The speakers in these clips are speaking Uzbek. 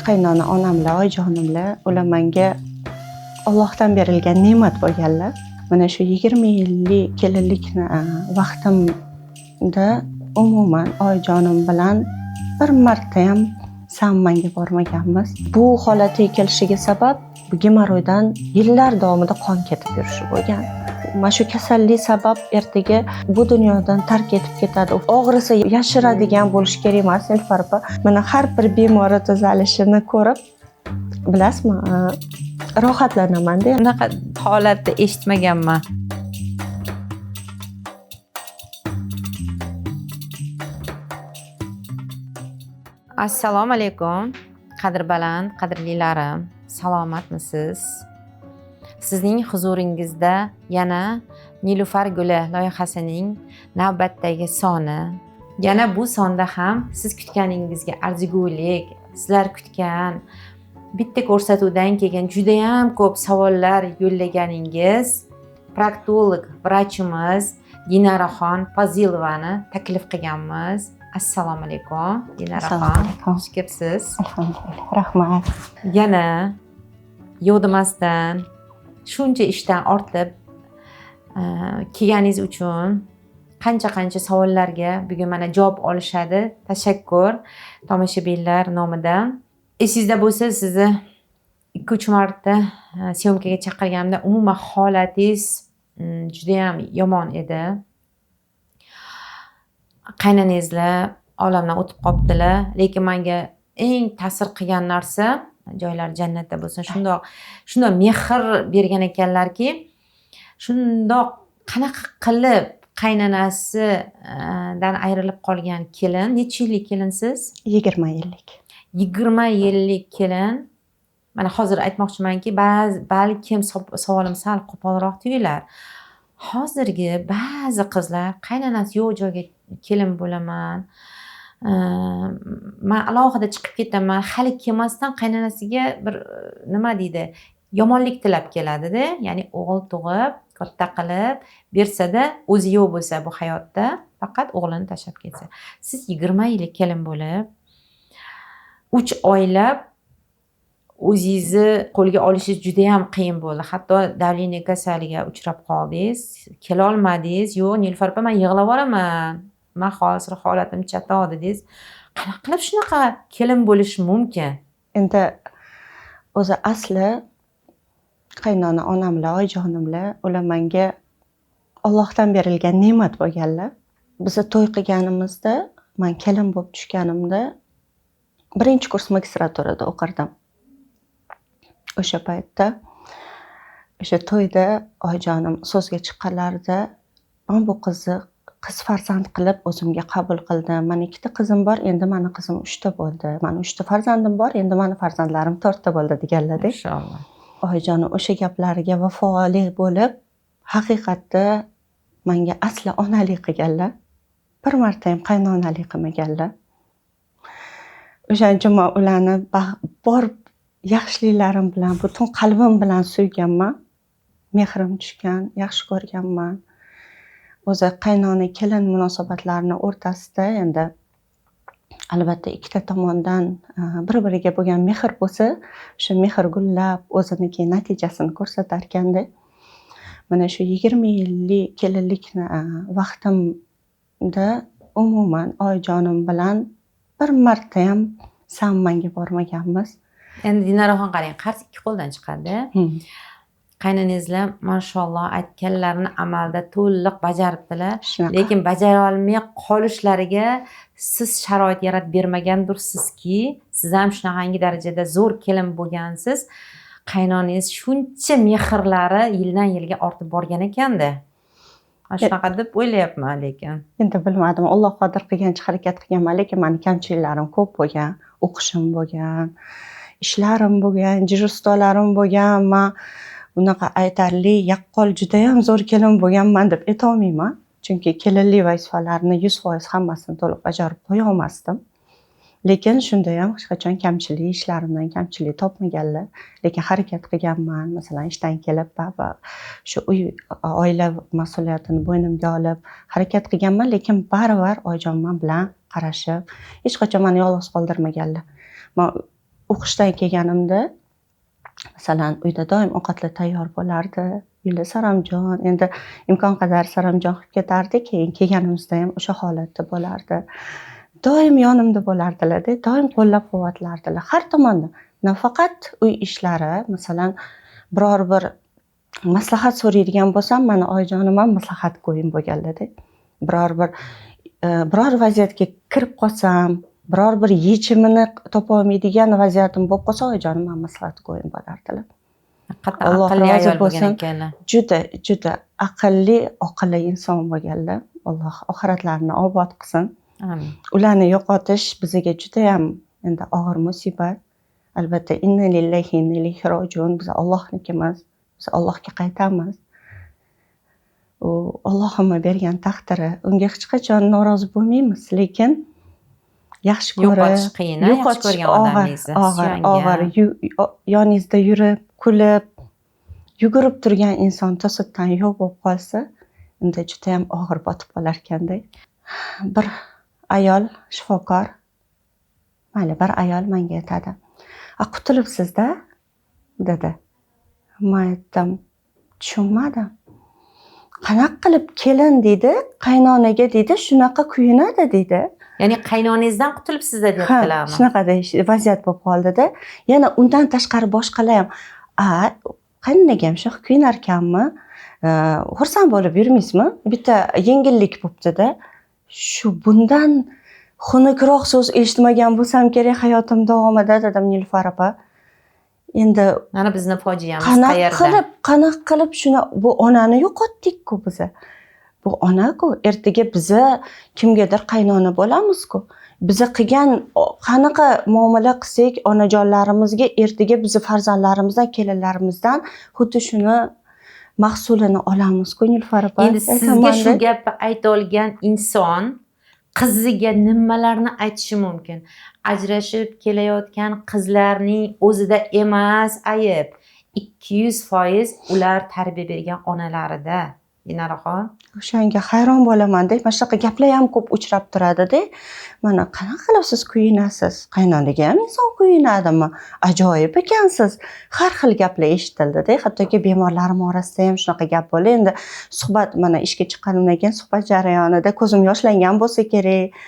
qaynona onamlar, oyijonimlar, ular menga Allohdan berilgan ne'mat bo'lganlar. Mana shu 20 yillik kelinlikni vaqtimda umuman oyijonim bilan bir marta ham sammanga bormaganmiz. Bu holatga kelishiga sabab bu gemoroydan yillar davomida qon ketib yurishi bo'lgan. Mana shu kasallik sabab ertaga bu dunyodan tark etib ketadi. Og'risa yashiradigan bo'lish kerak emas. Nilufar opa, mana har bir bemori tuzalishini ko'rib, bilasizmi, rohatlanaman-da. Unaqa holatni eshitmaganman. Assalomu alaykum. Qadrbaland, qadrlilarim, salomatmisiz? Sizning huzuringizda yana Nilufar guli loyihasining navbatdagi soni. Yana bu sonda ham siz kutganingizga arzigulik, sizlar kutgan bitta ko'rsatuvdan keyin juda ham ko'p savollar yo'llaganingiz proktolog vrachimiz Dinaraxon Fazilovani taklif qilganmiz. Assalomu alaykum Dinaraxon. Xush kelibsiz. Alhamdulillah. Rahmat. Yana yo'ldamasdan shuncha ishdan ortib kelganingiz uchun qancha savollarga bugun mana javob olishadi. Tashakkur tomoshabinlar nomidan. Esingizda bo'lsa, sizni 2-3 marta syomkaga chaqirganimda umuman holatingiz juda ham yomon edi. Qaynanangizlar olamdan o'tib qolibdilar, lekin menga eng ta'sir qilgan narsa, joylari jannatda bo'lsin, shundoq mehr bergan ekanlarki, shundoq qanaqa qilib qaynanasidan ayrilib qolgan kelin, necha yillik kelinsiz? 20 yillik. 20 yillik kelin. Mana hozir aytmoqchimanki, balkim savolim sal qo'polroq tuyular. Hozirgi ba'zi qizlar qaynanasi yo'q joyga kelin bo'laman, men alohida chiqib ketaman, hali kelmasdan qaynanasiga bir nima deydi, yomonlik tilab keladi-da, ya'ni o'g'il tug'ib, katta qilib bersada, o'zi yo'q bo'lsa bu hayotda, faqat o'g'lini tashlab ketsa. Siz 20 yillik kelin bo'lib 3 oylab o'zingizni qo'lga olishingiz juda ham qiyin bo'ldi. Hatto davleniya kasaliga uchrab qoldingiz, kela olmadingiz. Yo'q, Nilufar opa, men yig'lab olaman. Men hozir holatim chatoq dedingiz. Qanaqa qilib shunaqa kelin bo'lish mumkin? Endi o'zi asli qaynona onamlar, oyijonimlar, ular menga Allohdan berilgan ne'mat bo'lganlar. Biz to'y qilganimizda, men kelin bo'lib tushganimda 1-kurs magistraturada o'qirdim. O'sha paytda o'sha to'yda oyijonim so'zga chiqqanlarida, "Men bu qizni qiz farzand qilib o'zimga qabul qildim. Men 2 ta qizim bor, endi meni qizim 3 ta bo'ldi. Meni 3 ta farzandim bor, endi meni farzandlarim 4 ta bo'ldi" deganlar-da. Inshaalloh. Oyijonim o'sha gaplariga vafoli bo'lib, haqiqatda menga asli onalik qilganlar. Bir marta ham qaynonalik qilmaganlar. O'shaning uchun men ularni bor yaxshiliklarim bilan, butun qalbim bilan suyganman. Mehrim tushgan, yaxshi ko'rganman. O'zi qaynona kelin munosabatlarini o'rtasida endi albatta ikkita tomondan bir-biriga bo'lgan mehr bo'lsa, o'sha mehr gullab o'ziniki natijasini ko'rsatar ekanda. Mana shu 20 yillik kelinlikni vaqtimda umuman oyijonim bilan bir marta ham sammanga bormaganmiz. Endi Dinaraxon qarang, qarz 2 qo'ldan chiqadi. Qaynanangizlar mashalloh aytganlarini amalda to'liq bajaribdilar, lekin bajara olmay qolishlariga siz sharoit yaratib bermagandirsizki, siz ham shunaqangi darajada zo'r kelin bo'lgansiz. Qaynonangiz shuncha mehrlari yildan yilga ortib borgan ekanda. Shunaqa deb o'ylayapman lekin. Endi bilmadim, Alloh qodir qilgancha harakat qilganman, lekin meni kamchiliklarim ko'p bo'lgan, o'qishim bo'lgan, ishlarim bo'lgan, jiristolarim bo'lgan. Men unaqa aytarli, yaqqol juda ham zo'r kelin bo'lganman deb aytolmayman. Chunki kelinlik vazifalarni 100% hammasini to'liq bajarib qo'ya olmasdim. Lekin shunda ham hech qachon kamchilik, ishlarimdan kamchilik topmaganlar. Lekin harakat qilganman. Masalan, ishdan kelib shu uy, oila mas'uliyatini bo'ynimga olib harakat qilganman, lekin baribir oyijonim bilan qarashib, hech qachon meni yolg'iz qoldirmaganlar. Men o'qishdan kelganimda masalan uyda doim ovqatlar tayyor bo'lardi. Yili saramjon, endi imkon qadar saramjon qilib ketardik, keyin kelganimizda ham o'sha holatda bo'lardi. Doim yonimda bo'lardilar-da, doim qo'llab-quvvatlardilar har tomondan. Nafaqat uy ishlari, masalan, biror bir maslahat so'raydigan bo'lsam, mana oyijonim ham maslahat go'yim bo'lganlar-da. Biror vaziyatga kirib qolsam, biror bir yechimini topa olmaydigan vaziyatim bo'lib qolsa, oyijonim ham maslahat go'yim bo'lardilar. Qattiq Alloh aqlli rozi ayol bo'lgan bo'lsin. ekanlar. Juda aqlli, oqilli inson bo'lganlar. Alloh oxiratlarini obod qilsin. Amin. Ularni yo'qotish bizga juda ham endi og'ir musibat. Albatta inna lillahi inna ilayhi rojiun. Biz Allohnikimiz. Biz Allohga qaytamiz. U Allohimning bergan taqdiri. Unga hech qachon norozi bo'lmaymiz, lekin yaxshi ko'rib, Yo'qotish qiyin, yaxshi ko'rgan odamingizni, og'ir, yoningizda yurib, kulib, yugurib turgan inson to'satdan yo'q bo'lib qolsa, unda juda ham og'ir botib qolar ekanda. Bir ayol shifokor, mayli bir ayol menga aytadi. Qutulibsiz-da, dedi. Men aytdim, tushunmadim. Qanaqa qilib kelin deydi, qaynonaga deydi, shunaqa kuyinadi deydi. Ya'ni qaynonangizdan qutulibsiz deyaptilarmi? Shunaqada vaziyat bo'lib qoldi-da. Yana undan tashqari boshqalar ham, qaynonaga ham shu kuyinar ekanmi? Xursand bo'lib yurmaysizmi? Bitta yengillik bo'libdi-da. Shu bundan xunukroq so'z eshitmagan bo'lsam kerak hayotim davomida, dedim Nilufar opa. Endi mana bizni fojiamiz qayerda? Qanaqa qilib shuni bu onani yo'qotdik-ku biz. Bu ona-ku, ertaga biza kimgadir qaynona bo'lamiz-ku. Biza qilgan qanaqa muomala qilsak onajonlarimizga ertaga bizni farzandlarimizdan, kelinlarimizdan xuddi shuni mahsulini olamiz-ku Nilufar opa. Endi sizga shu gapni ayta olgan inson qiziga nimalarni aytishi mumkin? Ajrashib kelayotgan qizlarning o'zida emas ayb. 200% ular tarbiya bergan onalarida. Dinaraxon. O'shanga hayron bo'laman-da. Mana shunaqa gaplar ham ko'p uchrab turadi-da. Mana qanaqa qilib siz kuyinasiz? Qaynonaga ham inson kuyinadimi? Ajoyib ekansiz. Har xil gaplar eshitildi-da. Hattoki bemorlarim orasida ham shunaqa gap bo'ldi. Endi suhbat mana ishga chiqqanimdan keyin suhbat jarayonida ko'zim yoshlangan bo'lsa kerak.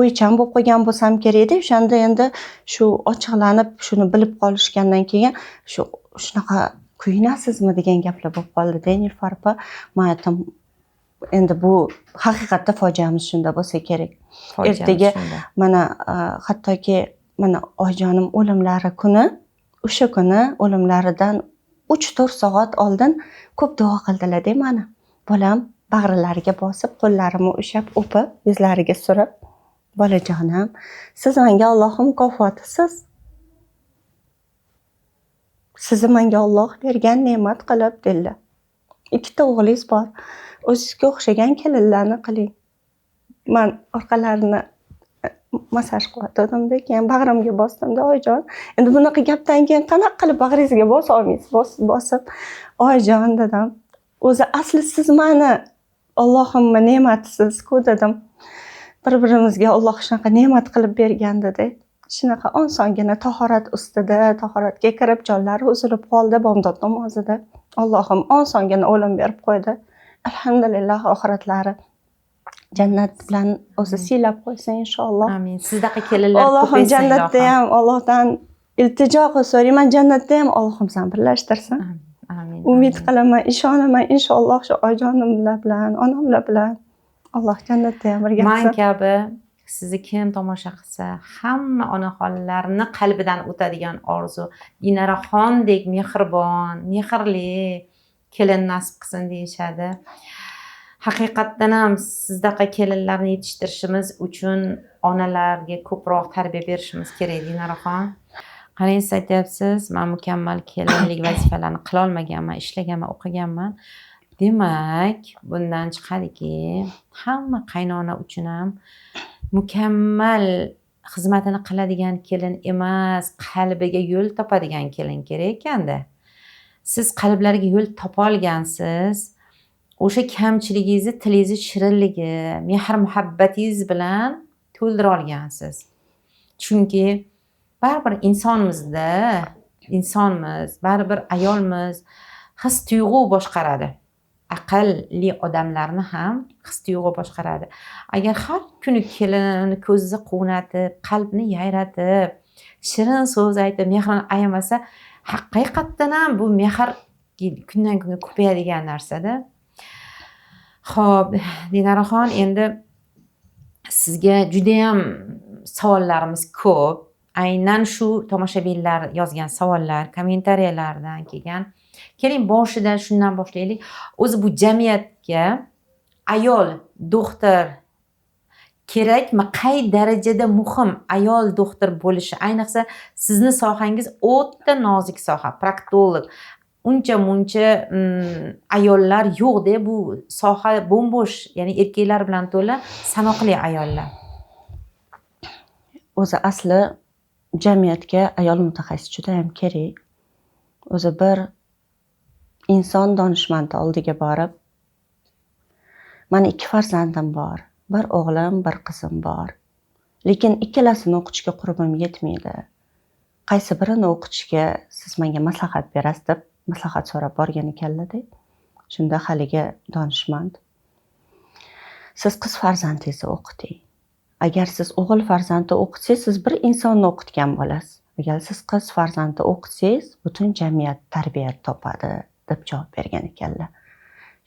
O'ychan bo'lib qolgan bo'lsam kerak-da. O'shanda endi shu ochiqlanib, shuni bilib qolishgandan keyin shunaqa kuyinasizmi degan gaplar bo'lib qoldi-da Nilufar opa. Men aytdim, endi bu haqiqatda fojiamiz shunda bo'lsa kerak. Ertaga mana hattoki mana oyijonim o'limlari kuni, o'sha kuni o'limlaridan 3-4 soat oldin ko'p duo qildilar-da meni. Bolam bag'rilariga bosib, qo'llarimni ushlab, o'pib, yuzlariga surib, bolajonim, siz menga Allohning mukofotisiz. Sizni menga Alloh bergan ne'mat qilib dedilar. 2 o'g'lingiz bor. O'zingizga o'xshagan kelinlarni qiling. Men orqalarini massaj qiladim-da, keyin bag'rimga bosdim-da, oyijon. Endi bunaqa gapdan keyin qanaqa qilib bag'ringizga bosa olmaysiz? Bosib, oyijon dedim. O'zi asli siz meni Allohimning ne'matisiz-ku dedim. Bir-birimizga Alloh shunaqa ne'mat qilib bergandi-da. Shunaqa osongina tahorat ustida, tahoratga kirib jonlari uzilib qoldi bomdod namozida. Allohim osongina o'lim berib qo'ydi. Alhamdulillah oxiratlari jannat bilan o'zi siylab qo'ysin inshaalloh. Amin. Sizdaqa kelinlar Allohim jannatda ham Allohdan iltijo qilib so'rayman, jannatda ham Allohim bilan birlashtirsin. Amin. Umid qilaman, ishonaman inshaalloh shu oyijonimlar bilan, onamlar bilan Alloh jannatda ham birga qilsin. Men kabi sizni kim tomosha qilsa, hamma onaxonlarni qalbidan o'tadigan orzu, Dinaraxondek mehribon, mehrli kelin nasib qilsin deyishadi. Haqiqatdan ham sizdaqa kelinlarni yetishtirishimiz uchun onalarga ko'proq tarbiya berishimiz kerak, Dinaraxon. Qarang, siz aytyapsiz, men mukammal kelinlik vazifalarni qila olmaganman, ishlaganman, o'qiganman. Demak, bundan chiqadiki, hamma qaynona uchun ham mukammal xizmatini qiladigan kelin emas, qalbiga yo'l topadigan kelin kerak ekanda. Siz qalblariga yo'l topa olgansiz, o'sha kamchiligingizni, tilingizni shirinligi, mehr muhabbatingiz bilan to'ldira olgansiz. Chunki baribir insonmiz, baribir ayolmiz, his tuyg'u boshqaradi. Aqlli odamlarni ham his tuyg'u boshqaradi. Agar har kuni kelinini ko'zini quvnatib, qalbni yayratib, shirin so'z aytib, mehrini ayamasa, haqiqatdan ham bu mehr kundan kunga ko'payadigan narsada. Xo'p, Dinoraxon, endi sizga juda ham savollarimiz ko'p. Aynan shu tomoshabinlar yozgan savollar, kommentariyalardan kelgan. Keling, boshida shundan boshlaylik. O'zi bu jamiyatga ayol doktor kerakmi? Qay darajada muhim ayol doktor bo'lishi? Ayniqsa sizni sohangiz o'ta nozik soha, proktolog. Uncha-muncha ayollar yo'q-da, bu soha bo'm-bo'sh, ya'ni erkaklar bilan to'la sanoqli ayollar. O'zi asli jamiyatga ayol mutaxassis juda ham kerak. O'zi bir inson donishmandi oldiga borib, "Mani 2 farzandim bor. Bir o'g'lim, bir qizim bor. Lekin ikkalasini o'qitishga qurbim yetmaydi. Qaysi birini o'qitishga siz menga maslahat berasiz?" deb maslahat so'rab borgan ekanlar-da. Shunda haligi donishmand: "Siz qiz farzandingizni o'qiting. Agar siz o'g'il farzandni o'qitsangiz, siz bir insonni o'qitgan bo'lasiz. Agar siz qiz farzandni o'qitsangiz, butun jamiyat tarbiya topadi", deb javob bergan ekanlar.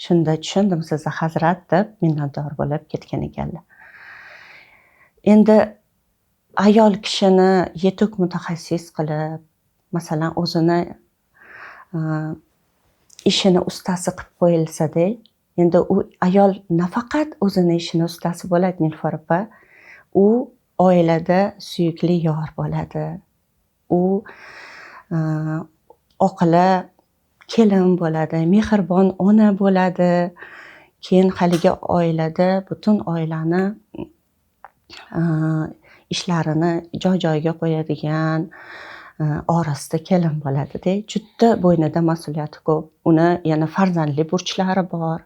Shunda tushundim sizni hazrat, deb minnatdor bo'lib ketgan ekanlar. Endi ayol kishini yetuk mutaxassis qilib, masalan, o'zini ishini ustasi qilib qo'yilsa-da, endi u ayol nafaqat o'zini ishini ustasi bo'ladi, Nilufar opa, u oilada suyukli yor bo'ladi. U oqila kelin bo'ladi, mehribon ona bo'ladi. Keyin haligi oilada butun oilani ishlarini joy-joyiga qo'yadigan orasida kelin bo'ladi-da. Juda bo'ynida mas'uliyati ko'p. Uni yana farzandli burchlari bor.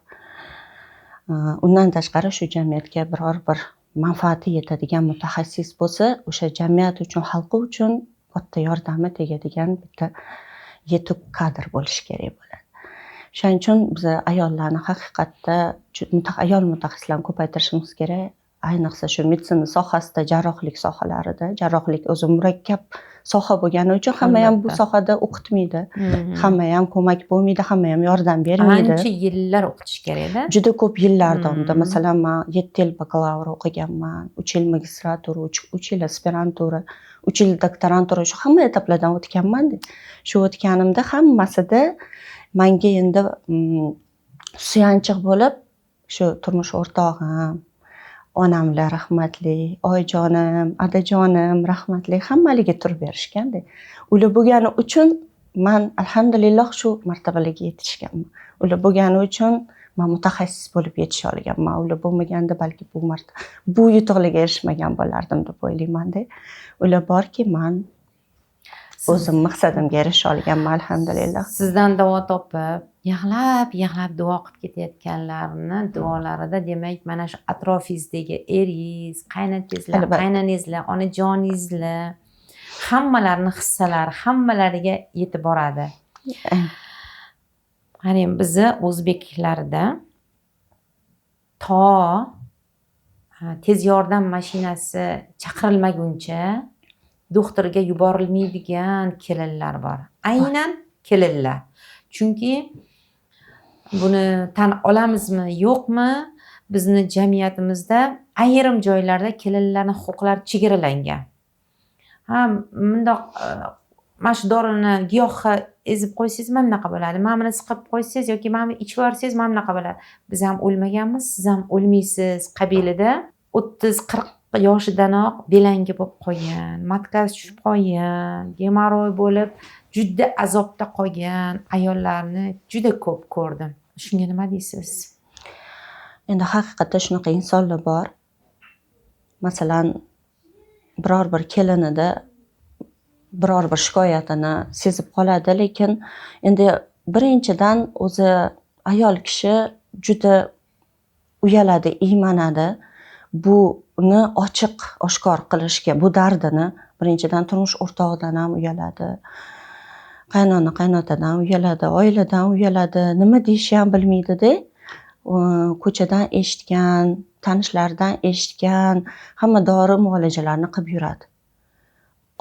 Undan tashqari shu jamiyatga biror bir manfaati yetadigan mutaxassis bo'lsa, o'sha jamiyat uchun, xalqi uchun katta yordami tegadigan bitta yetuk kadr bo'lishi kerak bo'ladi. Shuning uchun biz ayollarni haqiqatda ayol mutaxassislarni ko'paytirishimiz kerak. Ayniqsa shu meditsina sohasida, jarrohlik sohalarida, jarrohlik o'zi murakkab soha bo'lgani uchun hamma ham bu sohada o'qitmaydi. Hamma ham ko'mak bo'lmaydi, hamma ham yordam bermaydi. Ancha yillar o'qitish kerak-da. Juda ko'p yillar davomida. Masalan, men 7 yil bakalavr o'qiganman, 3 yil magistratura, 3 yil aspirantura, 3 yil doktorantura, shu hamma etaplardan o'tganman-da. Shu o'tganimda hammasida menga endi suyanchiq bo'lib, shu turmush o'rtog'im, onamlar rahmatli, oyijonim, adajonim rahmatli, hammaligi turib berishganda. Ular bo'lgani uchun men alhamdulillah shu martabalarga yetishganman. Ular bo'lgani uchun men mutaxassis bo'lib yetisha olganman. Ular bo'lmaganda balki bu yutuqlarga erishmagan bo'lardim deb o'ylayman-da. Ular borki, men o'zim maqsadimga erisha olganman, alhamdulillah. Sizdan davo topib, yig'lab duo qilib ketayotganlarni duolarida, demak, mana shu atrofingizdagi eringiz, qaynotangizlar, qaynonangizlar, onajoningizlar, hammalarini hissalari hammalariga yetib boradi. Qani bizni o'zbeklarda to tez yordam mashinasi chaqirilmaguncha doktorga yuborilmaydigan kelinlar bor. Aynan kelinlar. Chunki buni tan olamizmi, yo'qmi, bizni jamiyatimizda ayrim joylarda kelinlarning huquqlari chegaralangan. Bundoq mana shu dorini giyohga ezib qo'ysangiz mana bunaqa bo'ladi. Mana buni siqib qo'ysangiz yoki mana buni ichib yuborsangiz mana bunaqa bo'ladi. Biz ham o'lmaganmiz, siz ham o'lmaysiz qabilida 30-40 yoshidanoq belangi bo'lib qolgan, matkasi tushib qolgan, gemoroy bo'lib, juda azobda qolgan ayollarni juda ko'p ko'rdim. Shunga nima deysiz? Endi haqiqatda shunaqa insonlar bor. Masalan, biror bir kelinida biror bir shikoyatini sezib qoladi, lekin endi birinchidan o'zi ayol kishi juda uyaladi, iymanadi. Buni ochiq, oshkor qilishga, bu dardini Birinchidan turmush o'rtog'idan ham uyaladi. Qaynona qaynotadan uyaladi, oiladan uyaladi, nima deyishni ham bilmaydi-da. Ko'chadan eshitgan, tanishlaridan eshitgan hamma dori muolajalarini qilib yuradi.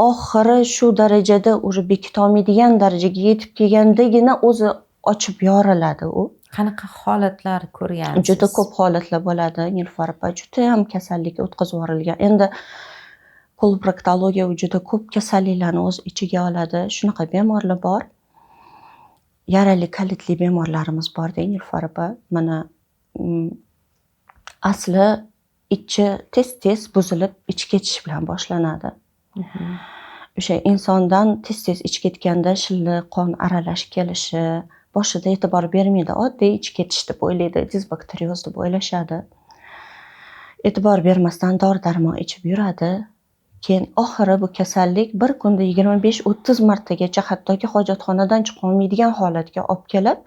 Oxiri shu darajada уже bekitolmaydigan darajaga yetib kelgandagina o'zi ochib yoriladi u. Qanaqa holatlar ko'rgansiz? Juda ko'p holatlar bo'ladi, Nilufar opa. Juda ham kasallik o'tkazib yuborilgan. Endi koloproktologiya juda ko'p kasalliklarni o'z ichiga oladi. Shunaqa bemorlar bor. Yarali kalitli bemorlarimiz bor-da, Nilufar opa. Mana asli ichi tez-tez buzilib, ichi ketish bilan boshlanadi. O'sha insondan tez-tez ichi ketganda shilliq qon aralashib kelishi, boshida e'tibor bermaydi, oddiy ichi ketish deb o'ylaydi, disbakterioz deb o'ylashadi. E'tibor bermasdan dori-darmon ichib yuradi. Keyin oxiri bu kasallik bir kunda 25-30 martagacha hattoki hojatxonadan chiqa olmaydigan holatga olib kelib,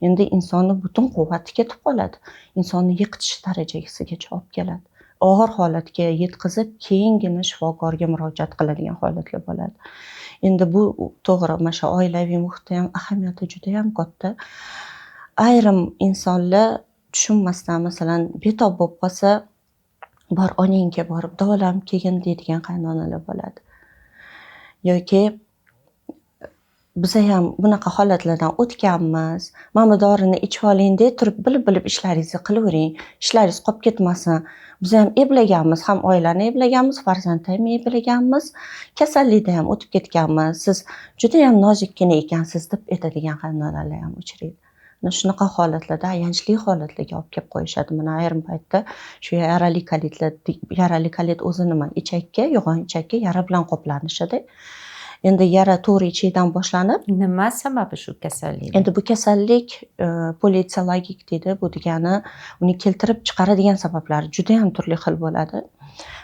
endi insonning butun quvvati ketib qoladi. Insonni yiqitish darajasigacha olib keladi. Og'ir holatga yetkazib, keyingina shifokorga murojaat qiladigan holatlar bo'ladi. Endi bu to'g'ri, mana shu oilaviy muhitda ham ahamiyati juda ham katta. Ayrim insonlar tushunmasdan, masalan, betob bo'lib qolsa, bor onangga borib davolanib kelgin deydigan qaynonalar bo'ladi. Yoki biz ham bunaqa holatlardan o'tganmiz. Mana bu dorini ichib oling deb turib bilib ishlaringizni qilavering. Ishlaringiz qolib ketmasin. Biz ham eblaganmiz, ham oilani eblaganmiz, farzandni ham eblaganmiz, kasallikda ham o'tib ketganmiz. Siz juda ham nozikkina ekansiz deb aytadigan qaynonalar ham uchraydi. Shunaqa holatlarda ayanchli holatlarga olib kelib qo'yishadi. Mana ayrim paytda shu yarali kalit o'zi nima? Ichakka, yo'g'on ichakka yara bilan qoplanishadi. Endi yara to'g'ri ichakdan boshlanib, nima sababi shu kasallik? Endi bu kasallik polietsologik deydi. Bu degani uni keltirib chiqaradigan sabablari juda ham turli xil bo'ladi.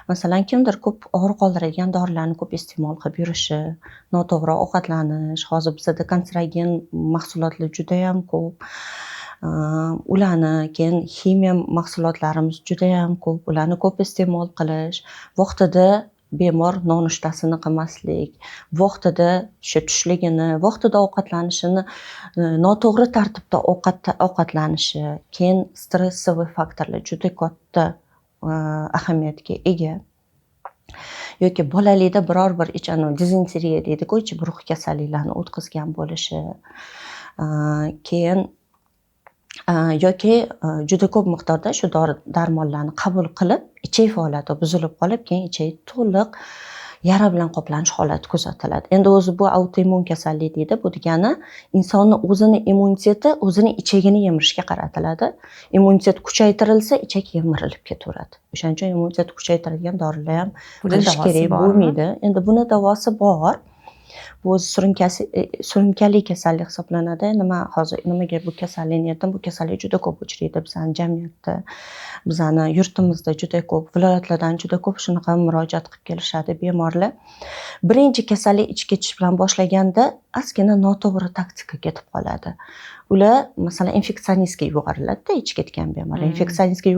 Masalan, kimdir ko'p og'riq qoldiradigan dorilarni ko'p iste'mol qilib yurishi, noto'g'ri ovqatlanish, hozir bizda kanserogen mahsulotlar juda ham ko'p. Ularni keyin ximiya mahsulotlarimiz juda ham ko'p. Ularni ko'p iste'mol qilish, vaqtida bemor nonushtasini qilmaslik, vaqtida tushligini, vaqtida ovqatlanishini, noto'g'ri tartibda ovqatlanishi, keyin stressivoy faktorlar juda katta ahamiyatga ega. Yoki bolalikda biror bir dizenteriya deydi-ku, ichi burug' kasalliklarni o'tkazgan bo'lishi. Keyin yoki juda ko'p miqdorda shu dori-darmonlarni qabul qilib, ichak faoliyati buzilib qolib, keyin ichak to'liq yara bilan qoplanish holati kuzatiladi. Endi o'zi bu autoimmun kasallik deydi. Bu degani insonning o'zini immuniteti o'zini ichagini yemirishga qaratiladi. Immunitet kuchaytirilsa, ichak yemirilib ketaveradi. O'shaning uchun immunitet kuchaytiradigan dorilar ham qilish kerak bo'lmaydi. Endi buni davosi bor. Bu surunkali kasallik hisoblanadi. Nimaga bu kasallikni aytdim? Bu kasallik juda ko'p uchraydi bizning jamiyatda. Bizning yurtimizda juda ko'p, viloyatlardan juda ko'p shunaqa murojaat qilib kelishadi bemorlar. Birinchi kasallik ichib ketish bilan boshlaganda ozgina noto'g'ri taktika ketib qoladi. Ular masalan infeksionistga yuboriladi-da, ichib ketgan bemorlar. Infeksionistga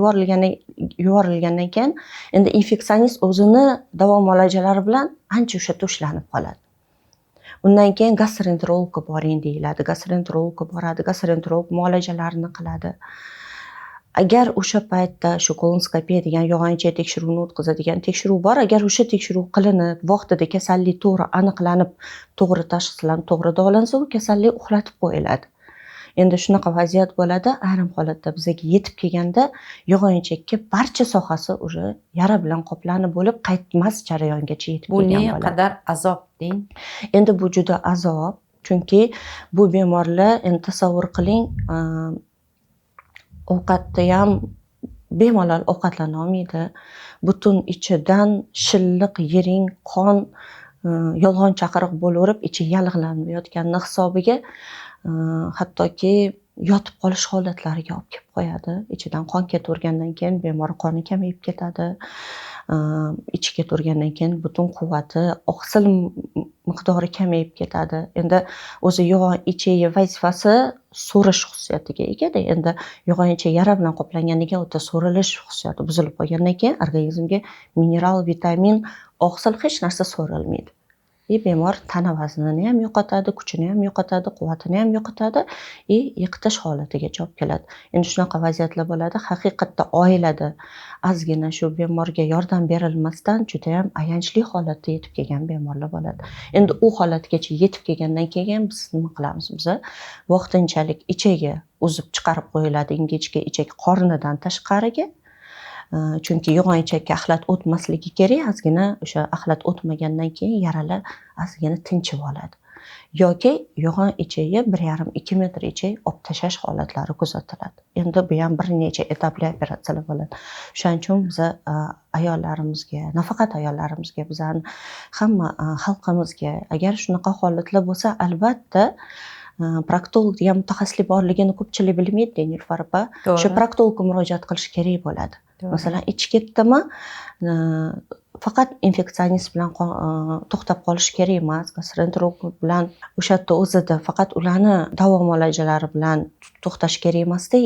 yuborilgandan keyin endi infeksionist o'zini davo muolajalari bilan ancha ushlanib qoladi. Undan keyin gastroenterologga boring deyiladi. Gastroenterologga boradi, gastroenterolog muolajalarini qiladi. Agar o'sha paytda shu kolonoskopiya degan yo'g'on ichak tekshiruvini o'tkazadigan tekshiruv bor, agar o'sha tekshiruv qilinib, vaqtida kasallik to'g'ri aniqlanib, to'g'ri tashxislanib, to'g'ri davolansa, u kasallik uxlatib qo'yiladi. Endi shunaqa vaziyat bo'ladi. Ayrim holatda bizga yetib kelganda yo'g'on ichakka barcha sohasi уже yara bilan qoplanib bo'lib, qaytmas jarayongacha yetib kelgan bo'ladi. Bu ne qadar azob deng? Endi bu juda azob, chunki bu bemorlar, endi tasavvur qiling, ovqatda ham bemalol ovqatlana olmaydi. Butun ichidan shilliq, yiring, qon, yolg'on chaqiriq bo'laverib, ichi yallig'lanib yotganning hisobiga hattoki yotib qolish holatlariga olib kelib qo'yadi. Ichidan qon ketavergandan keyin bemor qoni kamayib ketadi. Ichi ketavergandan keyin butun quvvati, oqsil miqdori kamayib ketadi. Endi o'zi yo'g'on ichagi vazifasi so'rish xususiyatiga egada. Endi yo'g'on ichak yara bilan qoplanganiga o'ta so'rilish xususiyati buzilib qolgandan keyin organizmga mineral, vitamin, oqsil hech narsa so'rilmaydi. Bemor tana vaznini ham yo'qotadi, kuchini ham yo'qotadi, quvvatini ham yo'qotadi, yiqitish holatigacha olib keladi. Endi shunaqa vaziyatlar bo'ladi. Haqiqatda oilada ozgina shu bemorga yordam berilmasdan juda ham ayanchli holatda yetib kelgan bemorlar bo'ladi. Endi u holatgacha yetib kelgandan keyin biz nima qilamiz? Biz vaqtinchalik ichagi uzib chiqarib qo'yiladi, ingichka ichak qornidan tashqariga. Chunki yo'g'on ichakka axlat o'tmasligi kerak, ozgina o'sha axlat o'tmagandan keyin yaralar ozgina tinchib oladi. Yoki yo'g'on ichagi 1,5-2 metr ichak olib tashlash holatlari kuzatiladi. Endi bu ham bir necha etapli operatsiyalar bo'ladi. Shuning uchun biz ayollarimizga, nafaqat ayollarimizga, bizning hamma xalqimizga agar shunaqa holatlar bo'lsa, albatta proktolog degan mutaxassislik borligini ko'pchilik bilmaydi, Nilufar opa. Shu proktologga murojaat qilish kerak bo'ladi. Masalan, ichi ketdimi, faqat infeksionist bilan to'xtab qolish kerak emas, gastroenterolog bilan o'sha yerda o'zida faqat ularni davo muolajalari bilan to'xtash kerak emasda,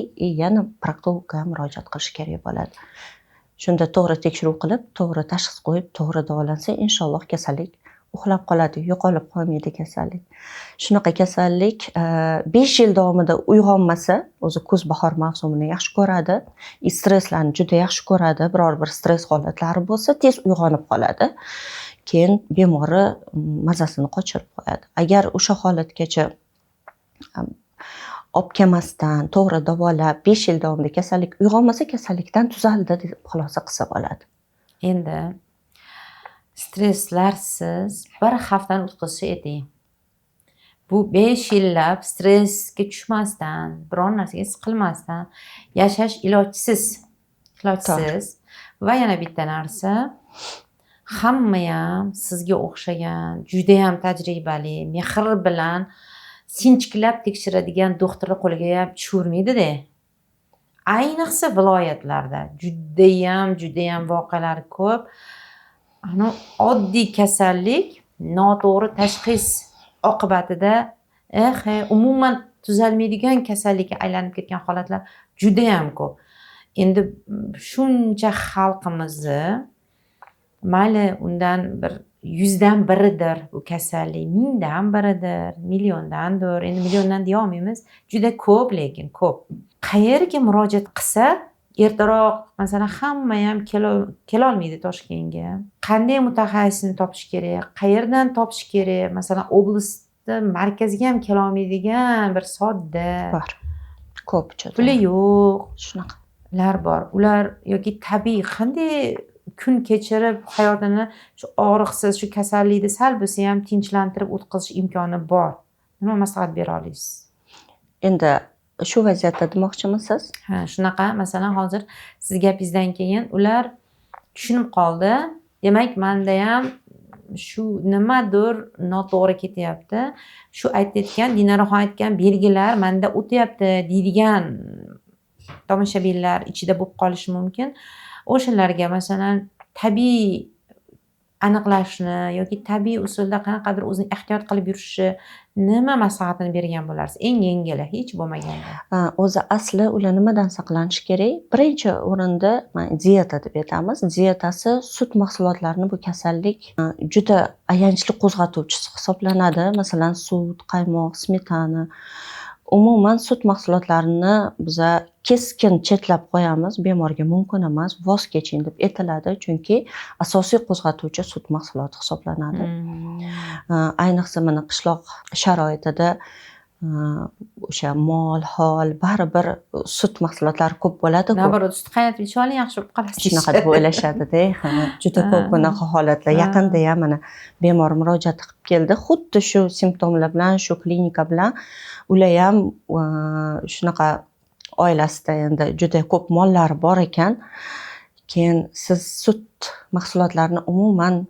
yana proktologga murojaat qilish kerak bo'ladi. Shunda to'g'ri tekshiruv qilib, to'g'ri tashxis qo'yib, to'g'ri davolansa, inshaalloh kasallik uxlab qoladi, yo'qolib qolmaydi kasallik. Shunaqa kasallik 5 yil davomida uyg'onmasa, o'zi kuz-bahor mavsumini yaxshi ko'radi, stresslarni juda yaxshi ko'radi, biror bir stress holatlari bo'lsa, tez uyg'onib qoladi. Keyin bemori mazasini qochirib qo'yadi. Agar o'sha holatgacha olib kelmasdan, to'g'ri davolab, 5 yil davomida kasallik uyg'onmasa, kasallikdan tuzaldi deb xulosa qilsa bo'ladi. Endi stresslarsiz bir haftani o'tkazsa ayting. Bu 5 yillab stressga tushmasdan, biron narsaga siqilmasdan yashash ilojsiz. Va yana bitta narsa, hamma ham sizga o'xshagan, juda ham tajribali, mehr bilan sinchiklab tekshiradigan doktorlar qo'liga ham tushavermaydi-da. Ayniqsa viloyatlarda juda ham voqealar ko'p. Oddiy kasallik noto'g'ri tashxis oqibatida umuman tuzalmaydigan kasallikka aylanib ketgan holatlar juda ham ko'p. Endi shuncha xalqimizni mayli undan bir 100dan biridir bu kasallik, 1000dan biridir, milliondandir. Endi milliondan deya olmaymiz, juda ko'p, lekin ko'p. Qayerga murojaat qilsa, ertaroq masalan hamma ham kelolmaydi Toshkentga. Qanday mutaxassisni topish kerak, qayerdan topish kerak? Masalan, oblastda markazga ham kelolmaydigan bir sodda Bor. Ko'pchilik. Puli yo'q. Shunaqalar bor. Ular yoki tabiiy qanday kun kechirib hayotini shu og'riqsiz, shu kasallikni sal bo'lsa ham tinchlantirib o'tkazish imkoni bor. Nima maslahat bera olasiz? Endi shu vaziyatda demoqchimisiz? Shunaqa, masalan, hozir siz gapingizdan keyin ular tushunib qoldi. Demak, menda ham shu nimadir noto'g'ri ketyapti. Shu aytayotgan, Dinaroxon aytgan belgilar menda o'tyapti deydigan tomoshabinlar ichida bo'lib qolishi mumkin. O'shalarga masalan tabiiy aniqlashni yoki tabiiy usulda qanaqadir o'zini ehtiyot qilib yurishi nima maslahatini bergan bo'larsiz? Eng yengili, hech bo'lmaganda. O'zi asli ular nimadan saqlanish kerak? Birinchi o'rinda diyeta deb aytamiz. Diyetasi sut mahsulotlarini bu kasallik juda ayanchli qo'zg'atuvchisi hisoblanadi. Masalan, sut, qaymoq, smetana. Umuman sut mahsulotlarini biz keskin chetlab qo'yamiz, bemorga mumkin emas, voz keching deb aytiladi, chunki asosiy qo'zg'atuvchi sut mahsuloti hisoblanadi. Ayniqsa mana qishloq sharoitida o'sha mol, hol, baribir sut mahsulotlari ko'p bo'ladi. Naborot sut qaynatib ichib oling, yaxshi bo'lib qolasiz. Shunaqa deb o'ylashadi-da. Juda ko'p bunaqa holatlar. Yaqinda ham mana bemor murojaat qilib keldi. Xuddi shu simptomlar bilan, shu klinika bilan ular ham shunaqa oilasida endi juda ko'p mollari bor ekan. Keyin siz sut mahsulotlarini umuman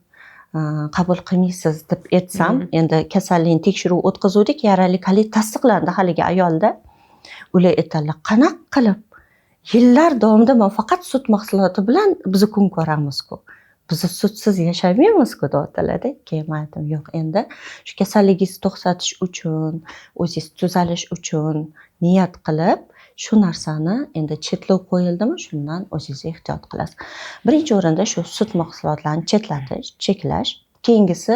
qabul qilmaysiz deb aytsam, endi kasallikni tekshiruv o'tkazuvdik, yarali kolit tasdiqlandi haligi ayolda. ular aytadilar qanaqa qilib yillar davomida man faqat sut mahsuloti bilan biz kun ko'ramizku, biz sutsiz yashamaymiz-ku deyaptilarda. Keyin men aytdim yo'q, endi shu kasalligingizni to'xtatish uchun, o'zingiz tuzalish uchun niyat qilib shu narsani endi chetlov qo'yildimi, shundan o'zingiz ehtiyot qilasiz. Birinchi o'rinda shu sut mahsulotlarini cheklash. Keyingisi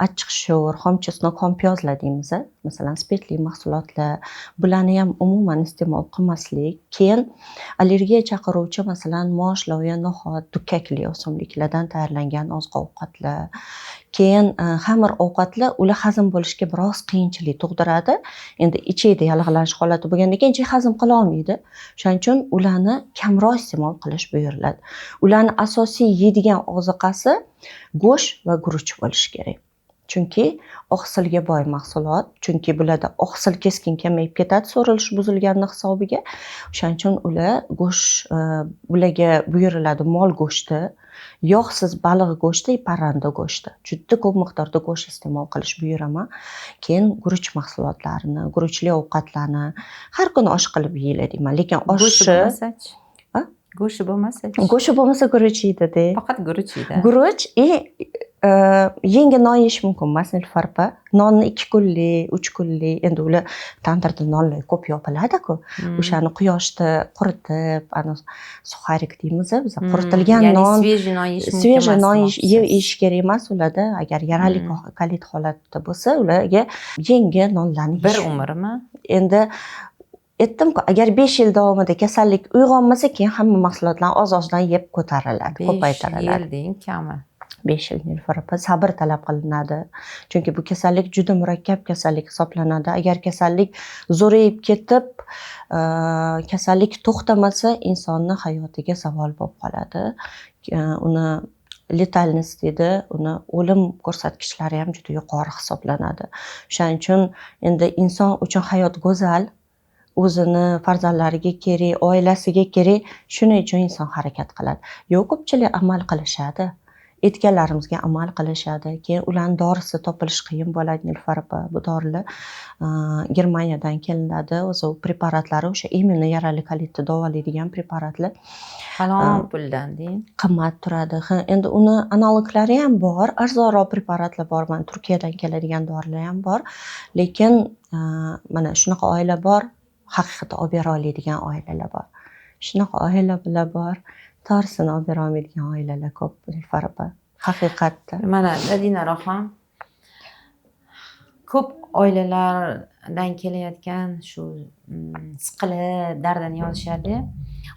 achchiq sho'r, xom chesnok, xom piyozlar deymiz, masalan, spirtli mahsulotlar, bularni ham umuman iste'mol qilmaslik. Keyin allergiya chaqiruvchi, masalan, mosh, loviya, no'xat, dukkakli o'simliklardan tayyorlangan oziq-ovqatlar. Keyin xamir ovqatlar ular hazm bo'lishga biroz qiyinchilik tug'diradi. Endi ichida yallig'lanish holati bo'lgandan keyin ichak hazm qila olmaydi. Shuning uchun ularni kamroq iste'mol qilish buyuriladi. Ularni asosiy yeydigan oziqasi go'sht va guruch bo'lishi kerak. Chunki oqsilga boy mahsulot, chunki bularda oqsil keskin kamayib ketadi so'rilish buzilganlik hisobiga. Shuning uchun ular go'sht ularga buyuriladi mol go'shti, yog'siz baliq go'shti, parranda go'shti. Juda ko'p miqdorda go'sht iste'mol qilish buyuraman. Keyin guruch mahsulotlarini, guruchli ovqatlarni har kuni osh qilib yeyiladi deyman, lekin oshni go'shti bo'lmasa, go'shti bo'lmasa guruch yeydi-da. Faqat guruch yeydi. Guruch yengil non yeyish mumkin emas, Nilufar opa. Nonni 2 kunlik, 3 kunlik, endi ular tandirda nonlar ko'p yopiladi-ku. O'shani quyoshda quritib, ana suxarik deymiz biz, quritilgan non, svejiy non yeyish mumkin. Svejiy non yeyish kerak emas ularda. Agar yarali kalit holatda bo'lsa, ularga yengil nonlarni yeyish. Bir umrmi? Endi aytdim-ku, agar 5 yil davomida kasallik uyg'onmasa, keyin hamma mahsulotlarni oz-ozdan yeb ko'tariladi, ko'paytiriladi. 5 yil kami. 5 yil Nilufar opa, sabr talab qilinadi. Chunki bu kasallik juda murakkab kasallik hisoblanadi. Agar kasallik zo'rayib ketib, kasallik to'xtamasa, insonning hayotiga savol bo'lib qoladi. Uni letalnost deydi, uni o'lim ko'rsatkichlari ham juda yuqori hisoblanadi. Shuning uchun endi inson uchun hayot go'zal, o'zini farzandlariga kerak, oilasiga kerak, shuning uchun inson harakat qiladi. Yo'q, ko'pchilik amal qilishadi. Aytganlarimizga amal qilishadi. Keyin ularning dorisi topilish qiyin bo'ladi Nilufar opa. Bu dorilar Germaniyadan kelinadi. O'zi preparatlari o'sha immuniy yarali kolitni davolaydigan preparatlar. Falon puldan deng. Qimmat turadi. Endi uni analoglari ham bor, arzonroq preparatlar bor, mana Turkiyadan keladigan dorilar ham bor. Lekin mana shunaqa oila bor, haqiqatda olib bera oladigan oilalar bor. Shunaqa oilalar bor, torisini olib bera olmaydigan oilalar ko'p Nilufar opa. Haqiqatda. Mana Dadinaroq ham ko'p oilalardan kelayotgan shu siqilib dardini yozishadi.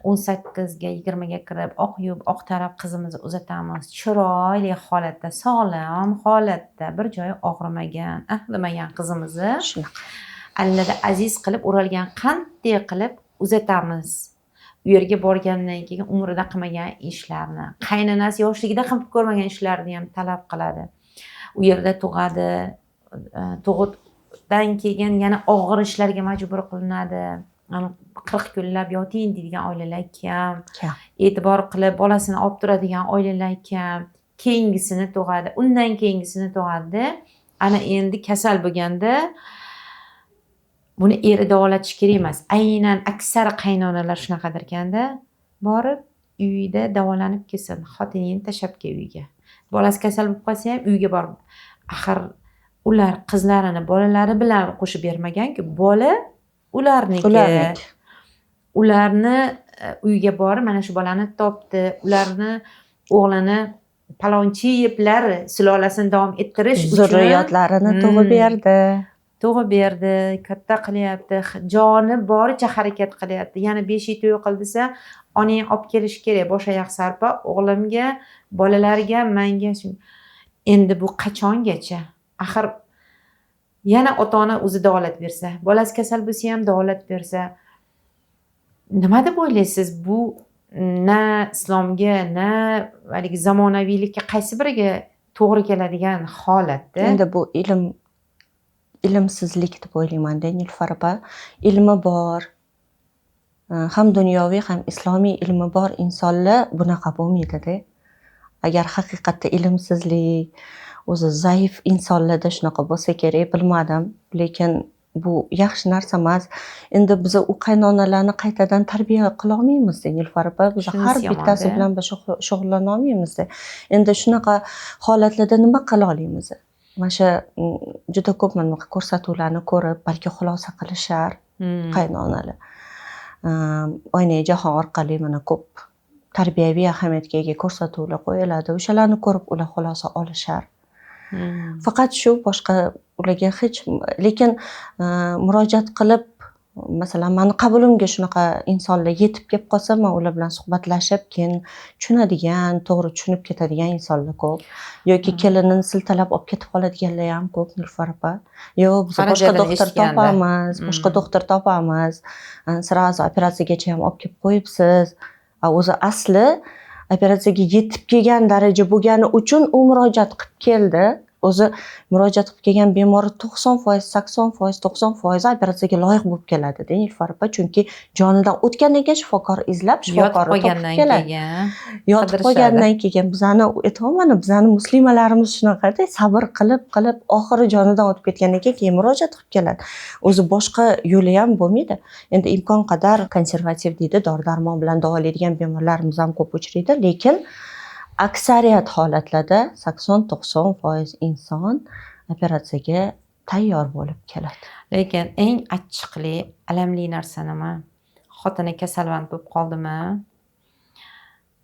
18ga 20ga kirib oq yub, oq tarab qizimizni uzatamiz. Chiroyli holatda, sog'lom holatda, bir joyi og'rimagan, ahlimagan qizimizni allada aziz qilib o'ralgan qanday qilib uzatamiz. U yerga borgandan keyin umrida qilmagan ishlarni, qaynonasi yoshligida qilib ko'rmagan ishlarni ham talab qiladi. U yerda tug'adi, tug'utdan keyin yana og'ir ishlarga majbur qilinadi. 40 kunlab yoting deydigan oilalar kam. E'tibor qilib bolasini olib turadigan oilalar kam. Keyingisini tug'adi, undan keyingisini tug'adi. Ana endi kasal bo'lganda buni eri davolatish kerak emas. Aynan aksar qaynonalar shunaqadirkanda, borib uyida davolanib kelsin, xotinini tashlab kel uyga. Bolasi kasal bo'lib qolsa ham uyga borib. Axir ular qizlarini bolalari bilan qo'shib bermagan-ku, bola ularniki. Ularni uyga borib, mana shu bolani topdi, ularni o'g'lini palonchiyiblar sulolasini davom ettirish uchun zurriyotlarini tug'ib berdi. Tug'ib berdi, katta qilyapti, joni boricha harakat qilyapti. Yana 5 yil to'y qil desa, onang olib kelish kerak, bosh oyoq sarpo, o'g'limga, bolalarga, menga. Endi bu qachongacha? Axir yana ota-ona o'zi davolat bersa, bolasi kasal bo'lsa ham davolat bersa, nima deb o'ylaysiz? Bu na islomga, na haligi zamonaviylikka qaysi biriga to'g'ri keladigan holatda? Endi bu ilmsizlik deb o'ylayman-da Nilufar opa. Ilmi bor, ham dunyoviy ham islomiy ilmi bor insonlar bunaqa bo'lmaydi-da. Agar haqiqatda ilmsizlik, o'zi zaif insonlarda shunaqa bo'lsa kerak, bilmadim, lekin bu yaxshi narsa emas. Endi biz u qaynonalarni qaytadan tarbiya qila olmaymiz, Nilufar opa. Biz Shunisi har yomon-da. bittasi bilan biz shug'ullana olmaymiz. Endi shunaqa holatlarda nima qila olamiz? Mana shu juda ko'p mana bunaqa ko'rsatuvlarni ko'rib, balki xulosa qilishar qaynonalar. Oyna jahon orqali mana ko'p tarbiyaviy ahamiyatga ega ko'rsatuvlar qo'yiladi. O'shalarni ko'rib ular xulosa olishar. Faqat shu, boshqa ularga hech, lekin murojaat qilib, masalan, meni qabulimga shunaqa insonlar yetib kelib qolsa, men ular bilan suhbatlashib, keyin tushunadigan, to'g'ri tushunib ketadigan insonlar ko'p. Yoki kelinini siltalab olib ketib qoladiganlar ham ko'p, Nilufar opa. Yo'q, biz boshqa doktor topamiz, boshqa doktor topamiz. Sразу operatsiyagacha ham olib kelib qo'yibsiz. O'zi asli operatsiyaga yetib kelgan daraja bo'lgani uchun u murojaat qilib keldi. O'zi murojaat qilib kelgan bemor 90%, 80%, 90% operatsiyaga loyiq bo'lib keladi, Nilufar opa, chunki jonidan o'tgandan keyin shifokor izlab, shifokor topib keladi. Yotib qolgandan keyin bizani aytayapman, bizani muslimalarimiz shunaqada, sabr qilib, oxiri jonidan o'tib ketgandan keyin murojaat qilib keladi. O'zi boshqa yo'li ham bo'lmaydi. Endi imkon qadar konservativ deydi, dori-darmon bilan davolaydigan bemorlarimiz ham ko'p uchraydi, lekin aksariyat holatlarda 80-90% inson operatsiyaga tayyor bo'lib keladi. Lekin eng achchiqli, alamli narsa nima? Xotini kasalvand bo'lib qoldimi?